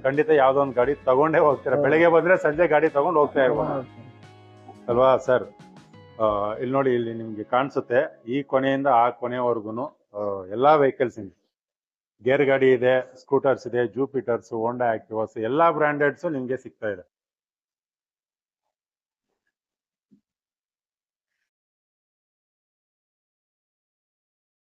S2: ಖಂಡಿತ ಯಾವ್ದೋ ಒಂದು ಗಾಡಿ ತಗೊಂಡೇ ಹೋಗ್ತೀರಾ. ಬೆಳಗ್ಗೆ ಬಂದ್ರೆ ಸಂಜೆ ಗಾಡಿ ತಗೊಂಡು ಹೋಗ್ತಾ ಇರ್ಬೋದು ಅಲ್ವಾ ಸರ್? ಇಲ್ಲಿ ನೋಡಿ, ಇಲ್ಲಿ ನಿಮ್ಗೆ ಕಾಣಿಸುತ್ತೆ ಈ ಕೊನೆಯಿಂದ ಆ ಕೊನೆವರೆಗೂ ಎಲ್ಲಾ ವೆಹಿಕಲ್ಸ್ ಗೇರ್ ಗಾಡಿ ಇದೆ, ಸ್ಕೂಟರ್ಸ್ ಇದೆ, ಜೂಪಿಟರ್ಸ್, ಹೋಂಡಾ ಆಕ್ಟಿವಾಸ್ ಎಲ್ಲಾ ಬ್ರಾಂಡೆಡ್ಸ್ ನಿಮ್ಗೆ ಸಿಗ್ತಾ ಇದೆ.